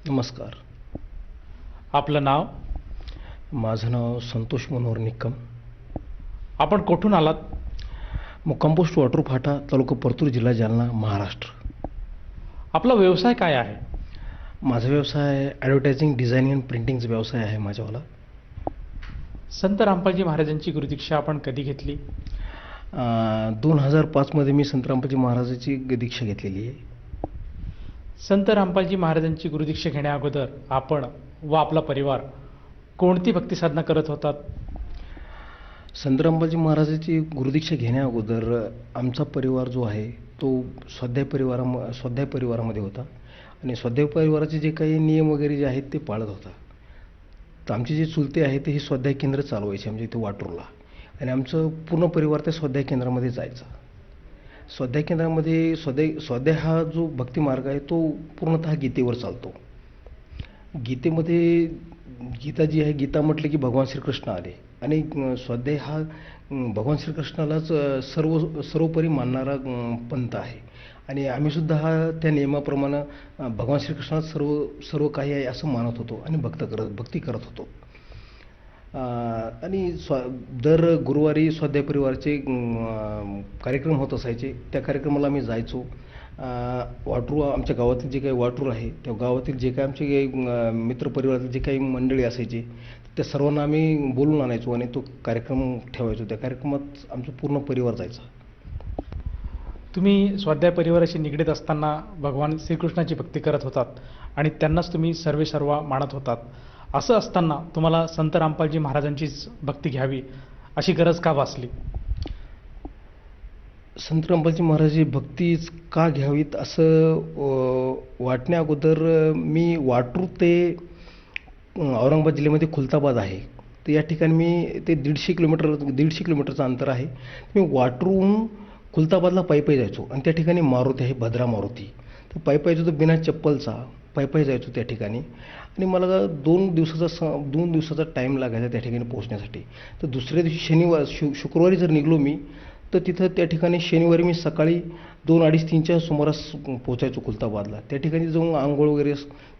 नमस्कार. आपलं नाव? माझं नाव संतोष मनोहर निकम. आपण कुठून आलात? कंपोस्ट वाटरू फाटा, तालुका परतूर, जिल्हा जालना, महाराष्ट्र. आपला व्यवसाय काय आहे? माझा व्यवसाय ॲडव्हर्टायझिंग, डिझायनिंग आणि प्रिंटिंगचा व्यवसाय आहे माझ्यावाला. संत रामपालजी महाराजांची गुरुदीक्षा आपण कधी घेतली? 2005 मी संत रामपालजी महाराजांची दीक्षा घेतलेली आहे. संत रामपालजी महाराजांची गुरुदीक्षा घेण्या अगोदर आपण व आपला परिवार कोणती भक्ती साधना करत होतात? संत रामपालजी महाराजांची गुरुदीक्षा घेण्या अगोदर आमचा परिवार जो आहे तो स्वाध्याय परिवारामध्ये होता आणि स्वाध्याय परिवाराचे जे काही नियम वगैरे जे आहेत ते पाळत होता. तर आमचे जे चुलते आहेत ते हे स्वाध्याय केंद्र चालवायचे आमच्या इथे वाटूरला, आणि आमचं पूर्ण परिवार त्या स्वाध्याय केंद्रामध्ये जायचा. स्वाध्याय केंद्रामध्ये स्वाध्याय हा जो भक्ती मार्ग आहे तो पूर्णतः गीतेवर चालतो. गीतेमध्ये गीता जी आहे, गीता म्हटलं की भगवान श्रीकृष्ण आले, आणि स्वाध्याय हा भगवान श्रीकृष्णालाच सर्वोपरी मानणारा पंथ आहे, आणि आम्हीसुद्धा हा त्या नियमाप्रमाणे भगवान श्रीकृष्णात सर्व काही आहे असं मानत होतो आणि भक्ती करत होतो. आणि दर गुरुवारी स्वाध्याय परिवाराचे कार्यक्रम होत असायचे. त्या कार्यक्रमाला आम्ही जायचो. वाटरू, आमच्या गावातील जे काही वाटूर आहे त्या गावातील जे काही आमचे मित्रपरिवारातील जे काही मंडळी असायचे त्या सर्वांना आम्ही बोलून आणायचो आणि तो कार्यक्रम ठेवायचो. त्या कार्यक्रमात आमचा पूर्ण परिवार जायचा. तुम्ही स्वाध्याय परिवाराशी निगडीत असताना भगवान श्रीकृष्णाची भक्ती करत होतात आणि त्यांनाच तुम्ही सर्व मानत होतात. असं असताना तुम्हाला संत रामपालजी महाराजांचीच भक्ती घ्यावी अशी गरज का भासली? संत रामपालजी महाराजांची भक्तीच का घ्यावीत असं वाटण्या अगोदर मी वाटूर ते औरंगाबाद जिल्ह्यामध्ये खुलताबाद आहे, तर या ठिकाणी मी ते 150 किलोमीटरचं अंतर आहे. मी वाटूरहून खुलताबादला पायी जायचो आणि त्या ठिकाणी मारुती आहे, भद्रा मारुती. तर पायी जायचो, तर बिना चप्पलचा पायी जायचो त्या ठिकाणी, आणि मला 2 दिवसाचा टाईम लागायचा त्या ठिकाणी पोहोचण्यासाठी. तर दुसऱ्या दिवशी शुक्रवारी जर निघलो मी, तर तिथं त्या ठिकाणी शनिवारी मी सकाळी 2:30-3च्या सुमारास पोचायचो खुलताबादला. त्या ठिकाणी जाऊन आंघोळ वगैरे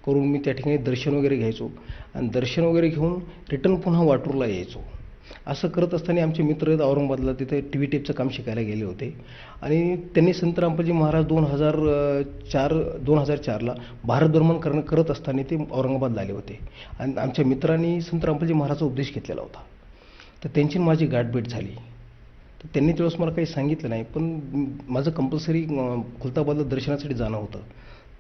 करून मी त्या ठिकाणी दर्शन वगैरे घ्यायचो आणि दर्शन वगैरे घेऊन रिटर्न पुन्हा वाटूरला यायचो. असं करत असताना आमचे मित्र औरंगाबादला तिथे टी व्ही टेपचं काम शिकायला गेले होते आणि त्यांनी संत रामपालजी महाराज 2004ला भारत भ्रमण करत असताना ते औरंगाबादला आले होते आणि आमच्या मित्रांनी संत रामपालजी महाराजचा उपदेश घेतलेला होता. तर त्यांची माझी गाठभेट झाली. तर त्यांनी त्यावेळेस मला काही सांगितलं नाही, पण माझं कंपल्सरी खुलताबादला दर्शनासाठी जाणं होतं.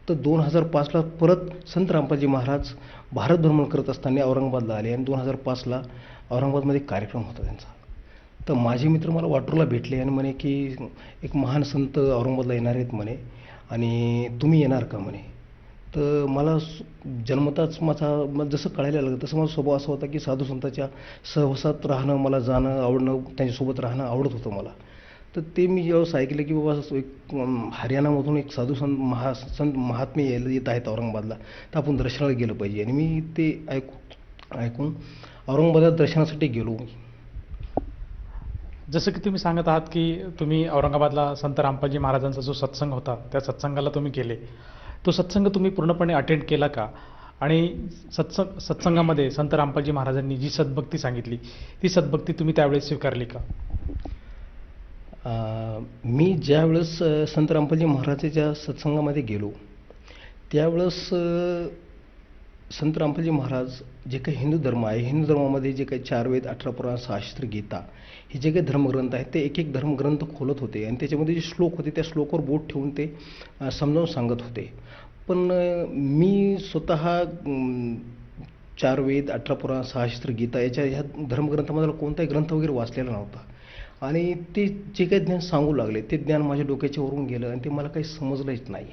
तर 2005ला परत संत रामपालजी महाराज भारत भ्रमण करत असताना औरंगाबादला आले आणि 2005ला औरंगाबादमध्ये कार्यक्रम होता त्यांचा. तर माझे मित्र मला वाटूरला भेटले आणि म्हणे की एक महान संत औरंगाबादला येणार आहेत म्हणे आणि तुम्ही येणार का म्हणे. तर मला जन्मताच मला जसं कळायला लागलं तसं माझा स्वभाव असा होता की साधू संतांच्या सहवासात राहणं, मला जाणं आवडणं, त्यांच्यासोबत राहणं आवडत होतं मला. तर ते मी ज्यावेळेस ऐकलं की बाबा एक हरियाणामधून एक साधू संत महात्मे येत आहेत औरंगाबादला, तर आपण दर्शनाला गेलं पाहिजे. आणि मी ते ऐकून औरंगाबादला दर्शनासाठी गेलो. जसं की तुम्ही सांगत आहात की तुम्ही औरंगाबादला संत रामपालजी महाराजांचा जो सत्संग होता त्या सत्संगाला तुम्ही गेले. तो सत्संग तुम्ही पूर्णपणे अटेंड केला का? आणि सत्संगामध्ये संत रामपालजी महाराजांनी जी सद्भक्ती सांगितली ती सद्भक्ती तुम्ही त्यावेळेस स्वीकारली का? मी ज्यावेळेस संत रामपालजी महाराजांच्या सत्संगामध्ये गेलो त्यावेळेस संत रामपालजी महाराज जे काही हिंदू धर्म आहे, हिंदू धर्मामध्ये जे काही 4 वेद 18 पुराण 6 शास्त्र गीता हे जे काही धर्मग्रंथ आहेत ते एक एक धर्मग्रंथ खोलत होते आणि त्याच्यामध्ये जे श्लोक होते त्या श्लोकावर बोट ठेवून ते समजावून सांगत होते. पण मी स्वतः 4 वेद 18 पुराण 6 शास्त्र गीता ह्या धर्मग्रंथामधला कोणताही ग्रंथ वगैरे वाचलेला नव्हता आणि ते जे काही ज्ञान सांगू लागले ते ज्ञान माझ्या डोक्याच्या वरून गेलं आणि ते मला काही समजलंच नाही.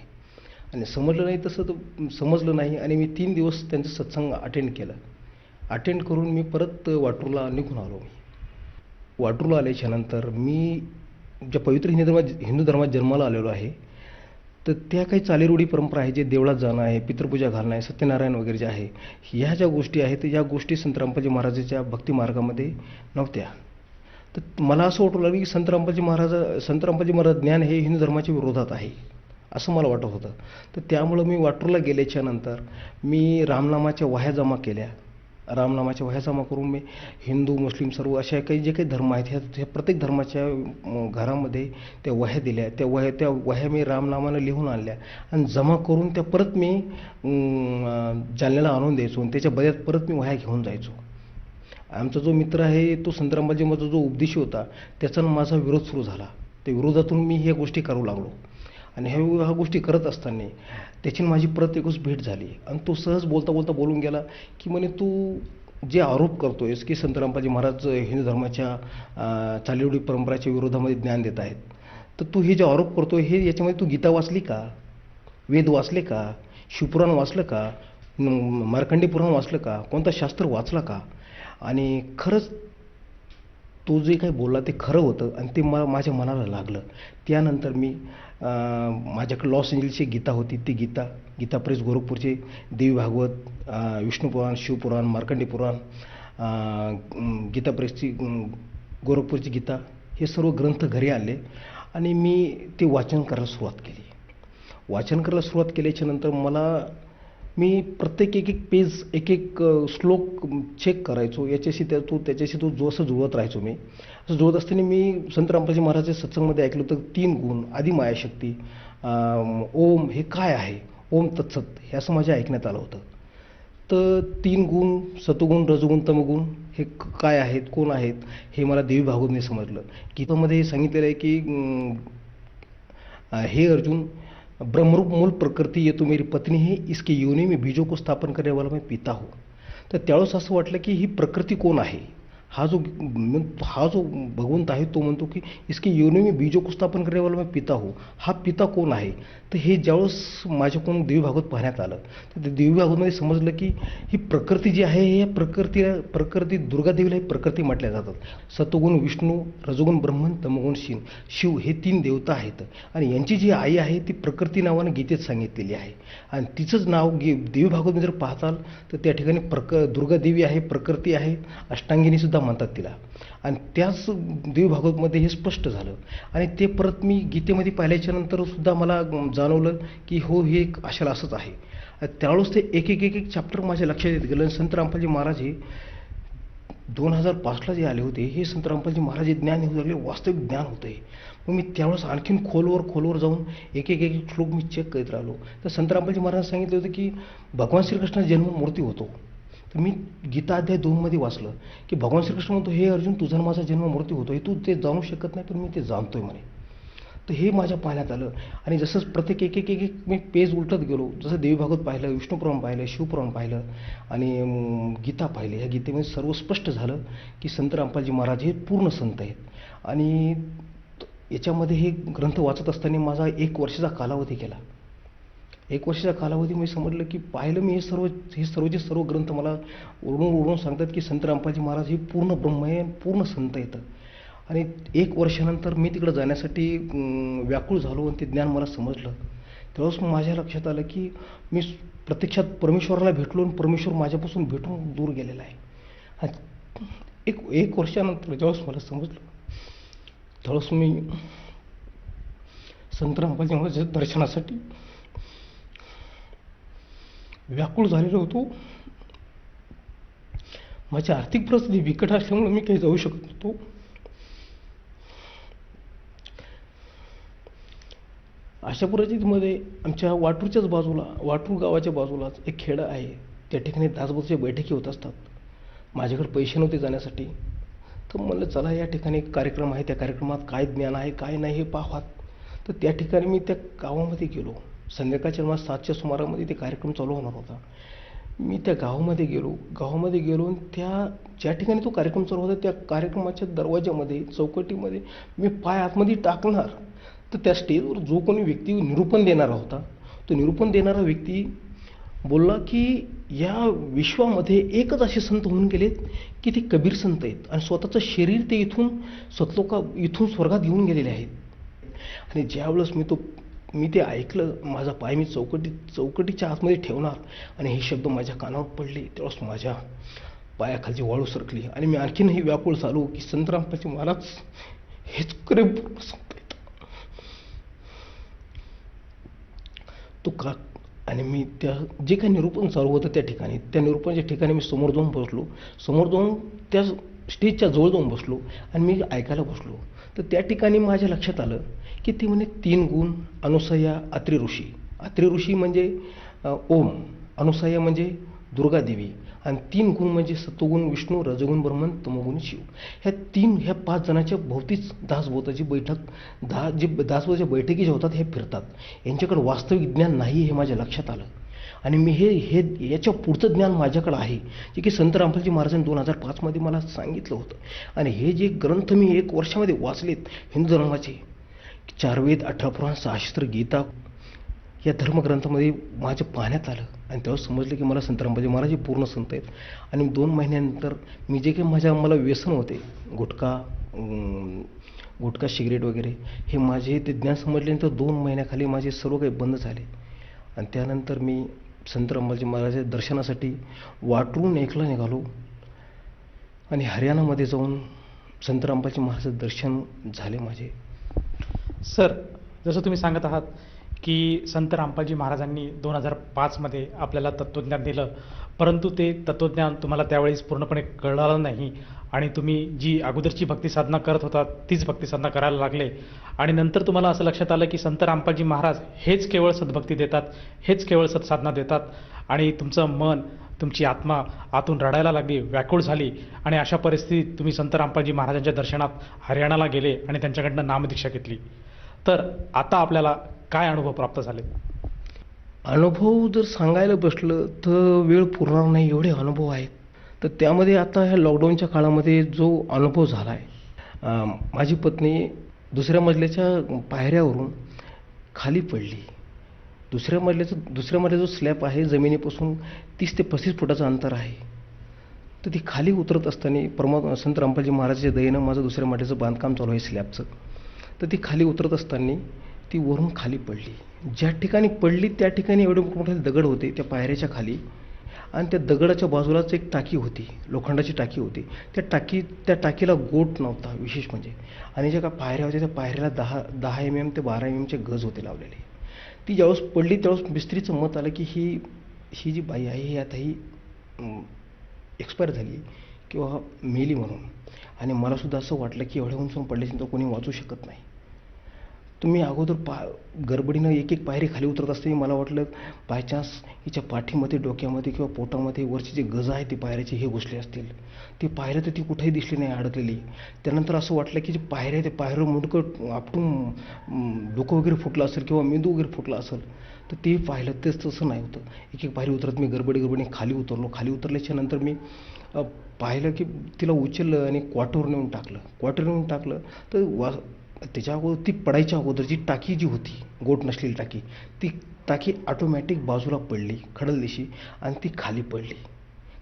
आणि समजलं नाही तसं तर समजलं नाही आणि मी 3 दिवस त्यांचं सत्संग अटेंड केलं. अटेंड करून मी परत वाटूरला निघून आलो. वाटूरला आल्याच्यानंतर मी ज्या पवित्र हिंदू धर्मात जन्माला आलेलो आहे तर त्या काही चालीरूढी परंपरा आहे, जे देवळात जाणं आहे, पितृपूजा घालणं आहे, सत्यनारायण वगैरे जे आहे, ह्या ज्या गोष्टी आहेत या गोष्टी संत रामपालजी महाराजांच्या भक्ती मार्गामध्ये नव्हत्या. तर मला असं वाटू लागलं की संत रामपालजी महाराज ज्ञान हे हिंदू धर्माच्या विरोधात आहे असं मला वाटत होतं. तर त्यामुळं मी वाटूरला गेल्याच्या नंतर मी रामनामाच्या वह्या जमा केल्या. रामनामाच्या वह्या जमा करून मी हिंदू मुस्लिम सर्व अशा काही जे काही धर्म आहेत ह्या प्रत्येक धर्माच्या घरामध्ये त्या वह्या दिल्या. त्या वह्या मी रामनामानं लिहून आणल्या आणि जमा करून त्या परत मी जालन्याला आणून द्यायचो आणि त्याच्या बदल्यात परत मी वह्या घेऊन जायचो. आमचा जो मित्र आहे तो संत रामपालजी माझा जो उपदेशी होता त्याचा माझा विरोध सुरू झाला. त्या विरोधातून मी ह्या गोष्टी करू लागलो आणि ह्या गोष्टी करत असताना त्याची माझी परत एकच भेट झाली आणि तो सहज बोलता बोलता बोलून गेला की म्हणे तू जे आरोप करतोयस की संत रामपालजी महाराज हिंदू धर्माच्या चालीरूढी परंपराच्या विरोधामध्ये ज्ञान देत आहेत, तर तू हे जे आरोप करतोय हे याच्यामध्ये तू गीता वाचली का, वेद वाचले का, शिवपुराण वाचलं का, मार्कंडी पुराण वाचलं का, कोणता शास्त्र वाचला का? आणि खरंच तो जे काही बोलला ते खरं होतं आणि ते माझ्या मनाला लागलं. त्यानंतर मी माझ्याकडे लॉस एंजल्सची गीता होती, ती गीता प्रेस गोरखपूरचे देवी भागवत, विष्णुपुराण, शिवपुराण, मार्कंडी पुराण, गीता प्रेसची गोरखपूरची गीता हे सर्व ग्रंथ घरी आणले आणि मी ते वाचन करायला सुरुवात केली. वाचन करायला सुरुवात केल्याच्या नंतर मी प्रत्येक एक पेज एक श्लोक चेक करायचो. त्याच्याशी तो जसं जुळवत राहायचो. मी असं जुळत असताना मी संत रामपालजी महाराजच्या सत्संगमध्ये ऐकलं होतं 3 गुण, आदिमायाशक्ती, ओम हे काय आहे, ओम तत्सत हे असं माझ्या ऐकण्यात आलं होतं. तर 3 गुण, सतगुण, रजगुण, तमगुण हे काय आहेत, कोण आहेत हे मला देवी भागवतने समजलं. गीतामध्ये हे सांगितलेलं आहे की हे अर्जुन, ब्रह्मरूप मूल प्रकृति ये तो मेरी पत्नी है, इसके योनि में बीजों को स्थापन करने वाला मैं पिता हूँ. तर त्यावेळेस असं वाटलं की ही प्रकृती कोण आहे. हा जो भगवंत आहे तो म्हणतो की इसके योनि में बीजों को स्थापन करने वाला मैं पिता हूँ. हा पिता कोण आहे. तर हे ज्यावेळेस माझ्याकडून देवी भागवत पाहण्यात आलं तर देवी भागवतमध्ये समजलं की ही प्रकृती जी आहे या प्रकृती दुर्गादेवीला ही प्रकृती म्हटल्या जातात. सत्वगुण विष्णू, रजोगुण ब्रह्मन, तमगुण शिव हे 3 देवता आहेत आणि यांची जी आई आहे ती प्रकृती नावानं गीतेत सांगितलेली आहे आणि तिचंच नाव देवी भागवत जर पाहताल तर त्या ठिकाणी दुर्गादेवी आहे, प्रकृती आहे, अष्टांगिनी सुद्धा म्हणतात तिला. आणि त्याच देवी भागवतमध्ये हे स्पष्ट झालं आणि ते परत मी गीतेमध्ये पाहिल्याच्या नंतर सुद्धा मला जाणवलं की हो हे अशाला असंच आहे. त्यावेळेस ते एक चॅप्टर माझ्या लक्षात येत गेलं. संत रामपालजी महाराज हे 2005ला जे आले होते हे संत रामपालजी महाराज हे ज्ञान हे लागले वास्तविक ज्ञान होतं हे. मग मी त्यावेळेस आणखीन खोलवर जाऊन एक श्लोक मी चेक करत राहिलो. तर संत रामपालजी महाराज सांगितलं होतं की भगवान श्रीकृष्णाचा जन्म मूर्ती होतो. तर मी गीता अध्याय 2मध्ये वाचलं की भगवान श्रीकृष्ण म्हणतो, हे अर्जुन तुझा माझा जन्म मूर्ती होतो, हे तू ते जाणू शकत नाही पण मी ते जाणतोय म्हणे. तर हे माझ्या पाहण्यात आलं. आणि जसं प्रत्येक एक मी पेज उलटत गेलो, जसं देवी भागवत पाहिलं, विष्णुपुराण पाहिलं, शिवपुराण पाहिलं आणि गीता पाहिले. या गीतेमध्ये सर्व स्पष्ट झालं की संत रामपालजी महाराज हे पूर्ण संत आहेत. आणि याच्यामध्ये हे ग्रंथ वाचत असताना माझा 1 वर्षाचा कालावधी गेला. 1 वर्षाच्या कालावधी मी समजलं की पाहिलं मी हे सर्व ग्रंथ मला ओरडून सांगतात की संत रामपालजी महाराज हे पूर्ण ब्रह्म आहे, पूर्ण संत येतं. आणि 1 वर्षानंतर मी तिकडं जाण्यासाठी व्याकुळ झालो आणि ते ज्ञान मला समजलं. तेव्हाच माझ्या लक्षात आलं की मी प्रत्यक्षात परमेश्वराला भेटलो आणि परमेश्वर माझ्यापासून भेटून दूर गेलेला आहे. आणि एक वर्षानंतर जेव्हा मला समजलं तेव्हाच मी संत रामपालजी महाराजांच्या दर्शनासाठी व्याकुळ झालेलो होतो. माझी आर्थिक परिस्थिती बिकट असल्यामुळे मी काही जाऊ शकत नव्हतो. अशा परिस्थितीमध्ये आमच्या वाटूरच्याच बाजूला, वाटूर गावाच्या बाजूलाच एक खेडं आहे. त्या ठिकाणी दासबोधच्या बैठकी होत असतात. माझ्याकडे पैसे नव्हते जाण्यासाठी. तर म्हणलं चला या ठिकाणी एक कार्यक्रम आहे, त्या कार्यक्रमात काय ज्ञान आहे काय नाही हे पाहात. तर त्या ठिकाणी मी त्या गावामध्ये गेलो. संध्याकाळच्या 7च्या सुमारामध्ये ते कार्यक्रम चालू होणार होता. मी त्या गावामध्ये गेलो आणि त्या ज्या ठिकाणी तो कार्यक्रम चालू होता त्या कार्यक्रमाच्या दरवाजामध्ये, चौकटीमध्ये मी पाय आतमध्ये टाकणार तर त्या स्टेजवर जो कोणी व्यक्ती निरूपण देणारा होता, तो निरूपण देणारा व्यक्ती बोलला की या विश्वामध्ये एकच असे संत होऊन गेलेत की ते कबीर संत आहेत आणि स्वतःचं शरीर ते इथून स्वर्गात घेऊन गेलेले आहेत. आणि ज्यावेळेस मी ते ऐकलं, माझा पाय मी चौकटीच्या आतमध्ये ठेवणार आणि हे शब्द माझ्या कानावर पडले, तेव्हाच माझ्या पायाखालची वाळू सरकली आणि मी आणखीनही व्याकुळ झालो की संत रामपालजी महाराज हेच खरे संत आहेत. तो का आणि मी त्या जे काही निरूपण चालू होतं त्या निरूपणाच्या ठिकाणी मी समोर जाऊन त्या स्टेजच्या जवळ जाऊन बसलो आणि मी ऐकायला बसलो. तर त्या ठिकाणी माझ्या लक्षात आलं की ते म्हणे 3 गुण, अनुसया, अत्री ऋषी म्हणजे ओम, अनुसया म्हणजे दुर्गादेवी आणि 3 गुण म्हणजे सत्वगुण विष्णू, रजगुण ब्रह्मन, तमोगुण शिव. ह्या 5 जणांच्या भोवतीच दासबोधाची दासबोधाच्या बैठकी ज्या होतात हे फिरतात. यांच्याकडे वास्तविक ज्ञान नाही हे माझ्या लक्षात आलं. आणि मी हे याच्या पुढचं ज्ञान माझ्याकडे आहे जे की संत रामपालजी महाराजांनी 2005मध्ये मला सांगितलं होतं. आणि हे जे ग्रंथ मी 1 वर्षामध्ये वाचलेत हिंदू धर्माचे, 4 वेद, 18 पुराण, 6 शास्त्र, गीता, या धर्मग्रंथामध्ये माझ्या पाहण्यात आलं. आणि तेव्हा समजलं की मला संत रामपालजी महाराज हे पूर्ण संत आहेत. आणि 2 महिन्यानंतर मी जे काही मला व्यसन होते, गुटखा सिगरेट वगैरे, हे माझे ते ज्ञान समजल्यानंतर 2 महिन्याखाली माझे सर्व काही बंद झाले. आणि त्यानंतर मी संत रामपालजी महाराजांच्या दर्शनासाठी वाटूरून एकला निघालो आणि हरियाणामध्ये जाऊन संत रामपालजी महाराजांचं दर्शन झाले माझे. सर, जसं तुम्ही सांगत आहात की संत रामपालजी महाराजांनी 2005मध्ये आपल्याला तत्त्वज्ञान दिलं, परंतु ते तत्त्वज्ञान तुम्हाला त्यावेळेस पूर्णपणे कळलं नाही आणि तुम्ही जी अगोदरची भक्ती साधना करत होता तीच भक्ती साधना करायला लागले. आणि नंतर तुम्हाला असं लक्षात आलं की संत रामपालजी महाराज हेच केवळ सद्भक्ती देतात, हेच केवळ सत्साधना देतात. आणि तुमचं मन, तुमची आत्मा आतून रडायला लागली, व्याकुळ झाली. आणि अशा परिस्थितीत तुम्ही संत रामपालजी महाराजांच्या दर्शनात हरियाणाला गेले आणि त्यांच्याकडनं नामदीक्षा घेतली. तर आता आपल्याला काय अनुभव प्राप्त झाले? अनुभव जर सांगायला बसलं तर वेळ पुरणार नाही, एवढे अनुभव आहेत. तर त्यामध्ये आता ह्या लॉकडाऊनच्या काळामध्ये जो अनुभव झाला आहे, माझी पत्नी 2ऱ्या मजल्याच्या पायऱ्यावरून खाली पडली. 2ऱ्या मजल्याचा जो स्लॅब आहे जमिनीपासून 30 ते 35 फुटाचं अंतर आहे. तर ती खाली उतरत असताना संत रामपालजी महाराजांच्या दयेनं माझं 2ऱ्या मजल्याचं बांधकाम चालू आहे स्लॅबचं. तर ती खाली उतरत असताना ती वरून खाली पडली. ज्या ठिकाणी पडली त्या ठिकाणी एवढे मोठे दगड होते त्या पायऱ्याच्या खाली आणि त्या दगडाच्या बाजूलाच एक टाकी होती, लोखंडाची टाकी होती. त्या टाकीला गोट नव्हता विशेष म्हणजे. आणि ज्या का पायऱ्या होत्या त्या पायऱ्याला 10 mm ते 12 mm गज होते लावलेले. ती ज्यावेळेस पडली त्यावेळेस मिस्त्रीचं मत आलं की ही जी बाई आहे ही आता ही एक्सपायर झाली किंवा मेली म्हणून. आणि मलासुद्धा असं वाटलं की एवढ्या उंचून पडल्याच्यानंतर कोणी वाचू शकत नाही. तुम्ही अगोदर गडबडीनं एक एक पायरी खाली उतरत असताना मला वाटलं बायचान्स हिच्या पाठीमध्ये, डोक्यामध्ये किंवा पोटामध्ये वरचे जे गज आहे ते पायऱ्याचे हे घुसले असतील. ते पायऱ्या तर ती कुठेही दिसली नाही अडकलेली. त्यानंतर असं वाटलं की जे पायऱ्या ते पायऱ्यावर मुंडकं आपटून डोकं वगैरे फुटलं असेल किंवा मेंदू वगैरे फुटला असेल. तर ते पाहिलं तेच तसं नाही होतं. एक एक पायरी उतरत मी गडबडीने खाली उतरलो. खाली उतरल्याच्या नंतर मी पाहिलं की तिला उचललं आणि क्वार्टरवर नेऊन टाकलं. तर त्याच्या अगोदर ती पडायच्या अगोदरची टाकी जी होती, गोट नसलेली टाकी, ती टाकी ऑटोमॅटिक बाजूला पडली खडलदिशी आणि ती खाली पडली.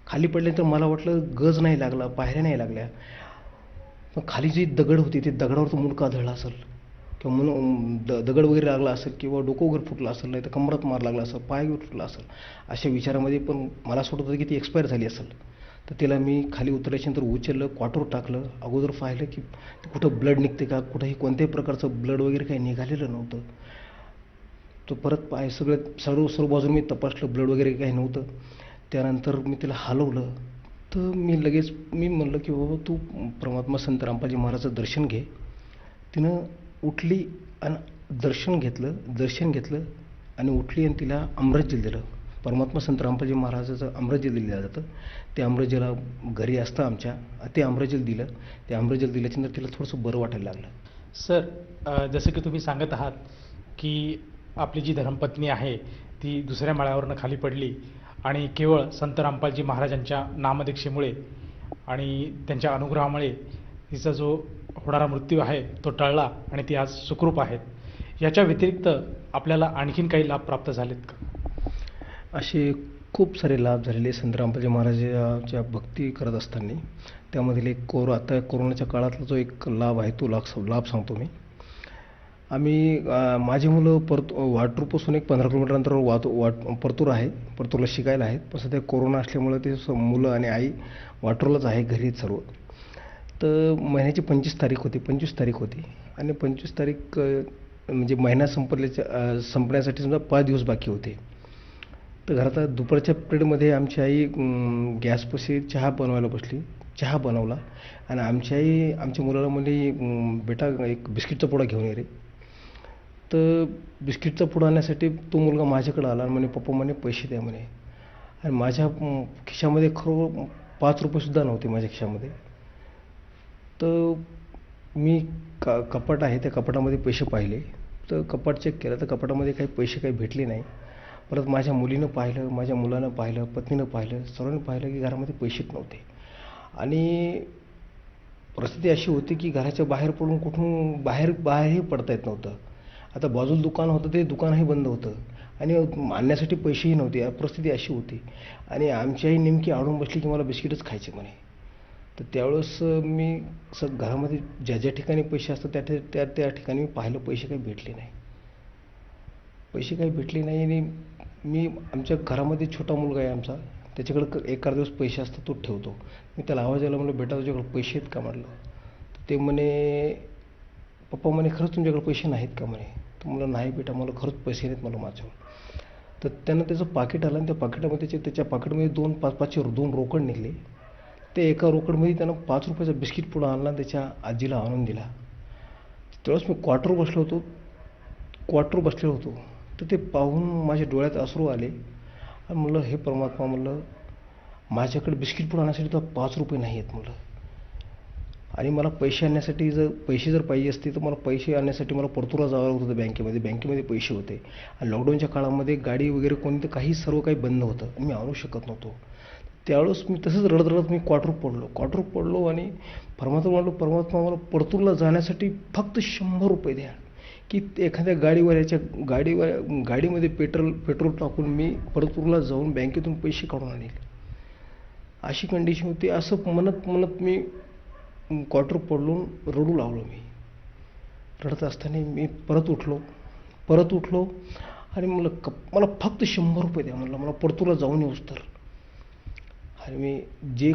खाली पडल्यानंतर मला वाटलं गज नाही लागला, पायऱ्या नाही लागल्या. पण खाली जी दगड होती ते दगडावर तो मुंडका आदळला असेल किंवा दगड वगैरे लागला असेल किंवा डोकं वगैरे फुटलं असेल, नाही तर कमरात मार लागला असेल, पाय वगैरे फुटला असेल. अशा विचारामध्ये पण मला असं वाटत होतं की ती एक्सपायर झाली असेल. तर तिला मी खाली उतरल्याच्यानंतर उचललं, क्वार्टर टाकलं. अगोदर पाहिलं की कुठं ब्लड निघते का, कुठंही कोणत्याही प्रकारचं ब्लड वगैरे काही निघालेलं नव्हतं. तो परत सर्व बाजून मी तपासलं, ब्लड वगैरे काही नव्हतं. त्यानंतर मी तिला हलवलं. तर मी म्हणलं की बाबा तू परमात्मा संत रामपालजी महाराजाचं दर्शन घे. तिनं उठली आणि दर्शन घेतलं आणि उठली आणि तिला अमृतजल दिलं. परमात्मा संत रामपालजी महाराजाचं अमृतजल दिलं जातं. ते अमृतजला घरी असतं आमच्या, ते अमृतजल दिलं. ते अमृतजल दिल्याच्यानंतर तिला थोडंसं बरं वाटायला लागलं. सर, जसं की तुम्ही सांगत आहात की आपली जी धर्मपत्नी आहे ती दुसऱ्या माळ्यावरनं खाली पडली आणि केवळ संत रामपालजी महाराजांच्या नामदीक्षेमुळे आणि त्यांच्या अनुग्रहामुळे तिचा जो होणारा मृत्यू आहे तो टळला आणि ती आज सुखरूप आहेत. याच्या व्यतिरिक्त आपल्याला आणखीन काही लाभ प्राप्त झालेत का? असे खूप सारे लाभ झालेले संत रामपालजी महाराजांच्या भक्ती करत असताना. त्यामधील एक आता कोरोनाच्या काळातला जो एक लाभ आहे तो लाभ सांगतो मी. माझी मुलं वाटूरपासून एक 15 किलोमीटर अंतरावर परतूर आहे, परतूरला शिकायला आहेत. पण सध्या कोरोना असल्यामुळे ते मुलं आणि आई वाटूरलाच आहे, घरी सर्व. तर महिन्याची 25 तारीख होती आणि 25 तारीख म्हणजे महिना संपण्यासाठी समजा 5 दिवस बाकी होते. तर घरात दुपारच्या पिरियडमध्ये आमची आई गॅसपाशी चहा बनवायला बसली. चहा बनवला आणि आमची आई आमच्या मुलाला म्हणली, बेटा एक बिस्किटचा पुडा घेऊन ये रे. तर बिस्किटचा पुडा आणण्यासाठी तो मुलगा माझ्याकडे आला आणि म्हणे, पप्पा म्हणे पैसे द्या म्हणे. आणि माझ्या खिशामध्ये खरं 5 रुपयेसुद्धा नव्हते माझ्या खिशामध्ये. तर मी कपाट आहे त्या कपाटामध्ये पैसे पाहिले. तर कपाट चेक केलं तर कपाटामध्ये पैसे भेटले नाही. परत माझ्या मुलीनं पाहिलं, माझ्या मुलानं पाहिलं, पत्नीनं पाहिलं, सर्वांनी पाहिलं की घरामध्ये पैसेच नव्हते. आणि परिस्थिती अशी होती की घराच्या बाहेर पडून कुठून बाहेरही पडता येत नव्हतं. आता बाजूला दुकान होतं, ते दुकानही बंद होतं आणि आणण्यासाठी पैसेही नव्हते. परिस्थिती अशी होती आणि आमची आई नेमकी आडून बसली की मला बिस्किटच खायचे म्हणे. तर त्यावेळेस मी घरामध्ये ज्या ठिकाणी पैसे असतात त्या ठिकाणी मी पाहिलं, पैसे काही भेटले नाही. आणि मी आमच्या घरामध्ये छोटा मुलगा आहे आमचा, त्याच्याकडे एखाद दिवस पैसे असतात तो ठेवतो. मी त्याला आवाज आला, म्हणलं बेटा तुझ्याकडे पैसे आहेत का म्हटलं. तर ते म्हणे, पप्पा म्हणे खरंच तुमच्याकडे पैसे नाहीत का म्हणे. तर म्हणलं नाही बेटा, मला खरंच पैसे नाहीत मला माझ्यावर. तर त्यानं त्याचं पाकिट आलं आणि त्या पाकिटामध्ये त्याच्या पाकिटमध्ये 2 रोकड निघले. ते एका रोकडमध्ये त्यानं 5 रुपयाचा बिस्किट पुडा आणला, त्याच्या आजीला आणून दिला. त्यावेळेस मी क्वार्टर बसलेलो होतो. तर ते पाहून माझ्या डोळ्यात अश्रू आले आणि म्हणलं, हे परमात्मा, म्हणलं माझ्याकडे बिस्किट पुडा आणण्यासाठी तर 5 रुपये नाही आहेत म्हणलं. आणि मला पैसे आणण्यासाठी जर पाहिजे असते तर मला पैसे आणण्यासाठी मला परतूरला जावं लागत होतं बँकेमध्ये पैसे होते. आणि लॉकडाऊनच्या काळामध्ये गाडी वगैरे कोणतं सर्व काही बंद होतं आणि मी आणू शकत नव्हतो. त्यावेळेस मी तसंच रडत मी क्वार्टर पडलो आणि परमात्मा मला परतूरला जाण्यासाठी फक्त 100 रुपये द्या, की एखाद्या गाडीमध्ये पेट्रोल टाकून मी परतूरला जाऊन बँकेतून पैसे काढून आणेल. अशी कंडिशन होती. असं म्हणत मी क्वार्टर पडून रडू लागलो. मी रडत असताना मी परत उठलो आणि मला फक्त 100 रुपये द्या म्हणलं, मला परतूरला जाऊन येऊस तर. आणि मी जे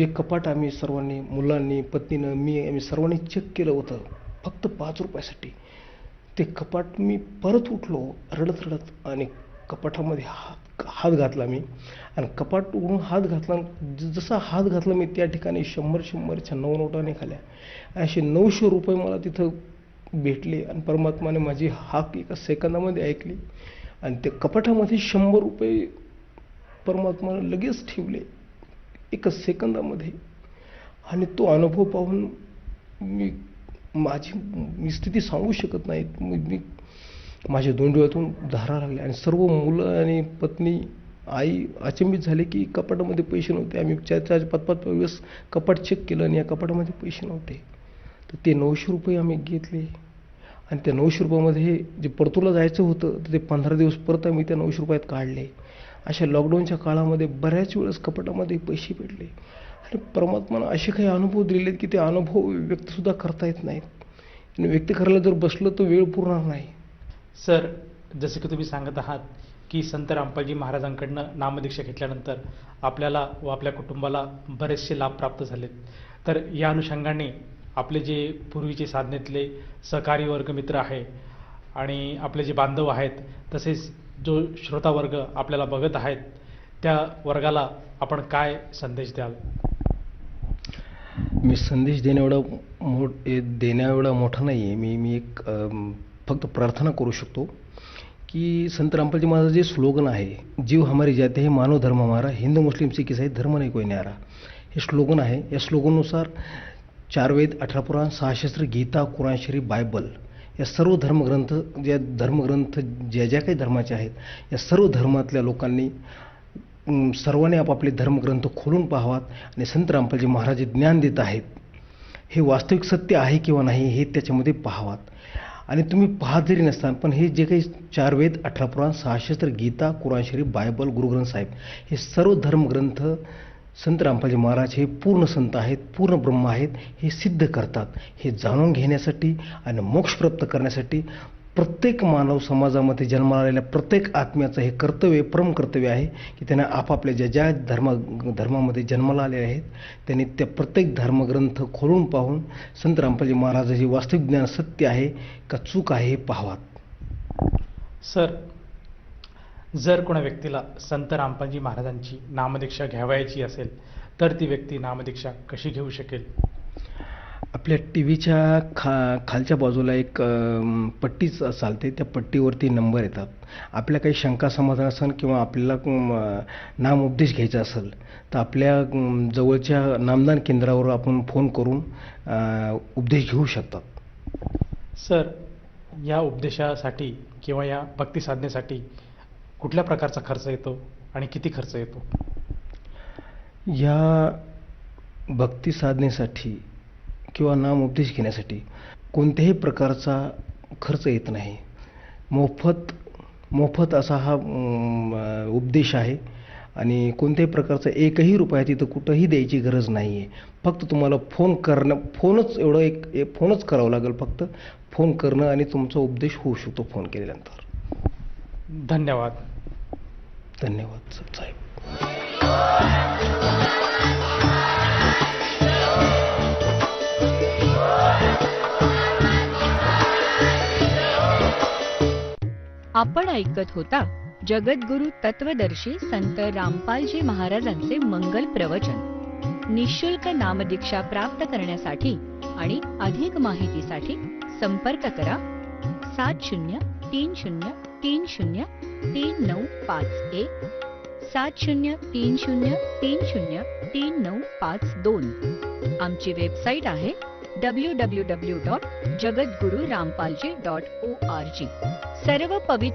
कपाट आम्ही सर्वांनी, मुलांनी, पत्नीनं, आम्ही सर्वांनी चेक केलं होतं फक्त 5 रुपयासाठी, ते कपाट मी परत उठलो रडत आणि कपाटामध्ये हात हात घातला मी आणि कपाट उघडून हात घातला. जसा हात घातला मी त्या ठिकाणी 100च्या 9 नोटा निघाल्या. असे 900 रुपये मला तिथं भेटले आणि परमात्माने माझी हाक एका सेकंदामध्ये ऐकली आणि त्या कपाटामध्ये 100 रुपये परमात्माने लगेच ठेवले एका सेकंदामध्ये. आणि तो अनुभव पाहून मी स्थिती सांगू शकत नाही. मी माझ्या दोन डोळ्यातून धारा लागल्या आणि सर्व मुलं आणि पत्नी आई अचंबित झाले की कपाटामध्ये पैसे नव्हते. आम्ही 4-5 वेळेस कपाट चेक केलं आणि या कपाटामध्ये पैसे नव्हते. तर ते 900 रुपये आम्ही घेतले आणि त्या 900 रुपयामध्ये जे परतूरला जायचं होतं तर ते 15 दिवस परत आम्ही त्या 900 रुपयात काढले. अशा लॉकडाऊनच्या काळामध्ये बऱ्याच वेळेस कपाटामध्ये पैसे भेटले आणि परमात्मानं असे काही अनुभव दिलेले की ते अनुभव व्यक्तसुद्धा करता येत नाहीत. आणि व्यक्त करायला जर बसलं तर वेळ पुरणार नाही. सर, जसे की तुम्ही सांगत आहात की संत रामपालजी महाराजांकडनं नामदीक्षा घेतल्यानंतर आपल्याला व आपल्या कुटुंबाला बरेचसे लाभ प्राप्त झालेत. तर या अनुषंगाने आपले जे पूर्वीचे साधनेतले सहकारी वर्ग मित्र आहे आणि आपले जे बांधव आहेत तसेच जो श्रोता वर्ग आपल्याला बघत आहेत त्या वर्गाला आपण काय संदेश द्याल? मी संदेश देण्या एवढा मोठा नाही आहे. मी एक फक्त प्रार्थना करू शकतो की संत रामपालजी महाराज जे स्लोगन आहे, जीव हमारी जाते है मानव धर्म हमारा, हिंदू मुस्लिम सिख ईसाई धर्म नाही कोई न्यारा, हे स्लोगन आहे. या स्लोगननुसार 4 वेद, 18 पुराण, 6 शास्त्र, गीता, कुराण शरीफ, बायबल या सर्व धर्मग्रंथ ज्या काही धर्माचे आहेत या सर्व धर्मातल्या लोकांनी सर्वांनी आपापले धर्मग्रंथ खोलून पाहावात आणि संत रामपालजी महाराज जे ज्ञान देत आहेत हे वास्तविक सत्य आहे किंवा नाही हे त्याच्यामध्ये पाहावात. आणि तुम्ही पाहत जरी नसताल पण हे जे काही 4 वेद, 18 पुराण, 6 शास्त्र, गीता, कुराण शरीफ, बायबल, गुरुग्रंथ साहेब हे सर्व धर्मग्रंथ संत रामपालजी महाराज हे पूर्ण संत आहेत, पूर्ण ब्रह्म आहेत हे सिद्ध करतात. हे जाणून घेण्यासाठी आणि मोक्ष प्राप्त करण्यासाठी प्रत्येक मानव समाजामध्ये जन्माला आलेल्या प्रत्येक आत्म्याचं हे कर्तव्य, परम कर्तव्य आहे की त्यांना आपापल्या ज्या धर्मामध्ये जन्माला आले आहेत त्यांनी त्या प्रत्येक धर्मग्रंथ खोलून पाहून संत रामपालजी महाराजांचे वास्तविक ज्ञान सत्य आहे का चूक आहे हे पाहावात. सर, जर कोणा व्यक्तीला संत रामपालजी महाराजांची नामदीक्षा घ्यावयाची असेल तर ती व्यक्ती नामदीक्षा कशी घेऊ शकेल? आपल्या टी व्हीच्या खालच्या बाजूला एक पट्टी चालते. त्या पट्टीवरती नंबर येतात. आपल्या काही शंका समाधान असेल किंवा आपल्याला नामोपदेश घ्यायचा असेल तर आपल्या जवळच्या नामदान केंद्रावर आपण फोन करून उपदेश घेऊ शकतात. सर, या उपदेशासाठी किंवा या भक्ती साधनेसाठी कुठल्या प्रकारचा खर्च येतो आणि किती खर्च येतो? या भक्ती साधनेसाठी किंवा नामोपदेश घेण्यासाठी कोणत्याही प्रकारचा खर्च येत नाही. मोफत असा हा उपदेश आहे आणि कोणत्याही प्रकारचा एकही रुपया तिथं कुठंही द्यायची गरज नाही आहे. फक्त तुम्हाला फोनच करावं लागेल. फक्त फोन करणं आणि तुमचा उपदेश होऊ शकतो फोन केल्यानंतर. धन्यवाद. धन्यवाद साहेब. आपण ऐकत होता जगद्गुरु तत्वदर्शी संत रामपालजी महाराजांचे मंगल प्रवचन. निःशुल्क नामदीक्षा प्राप्त करण्यासाठी आणि अधिक माहितीसाठी संपर्क करा 7030303951 7030303952. आमची वेबसाईट आहे www.jagadgururampalji.org. सर्व पवित्र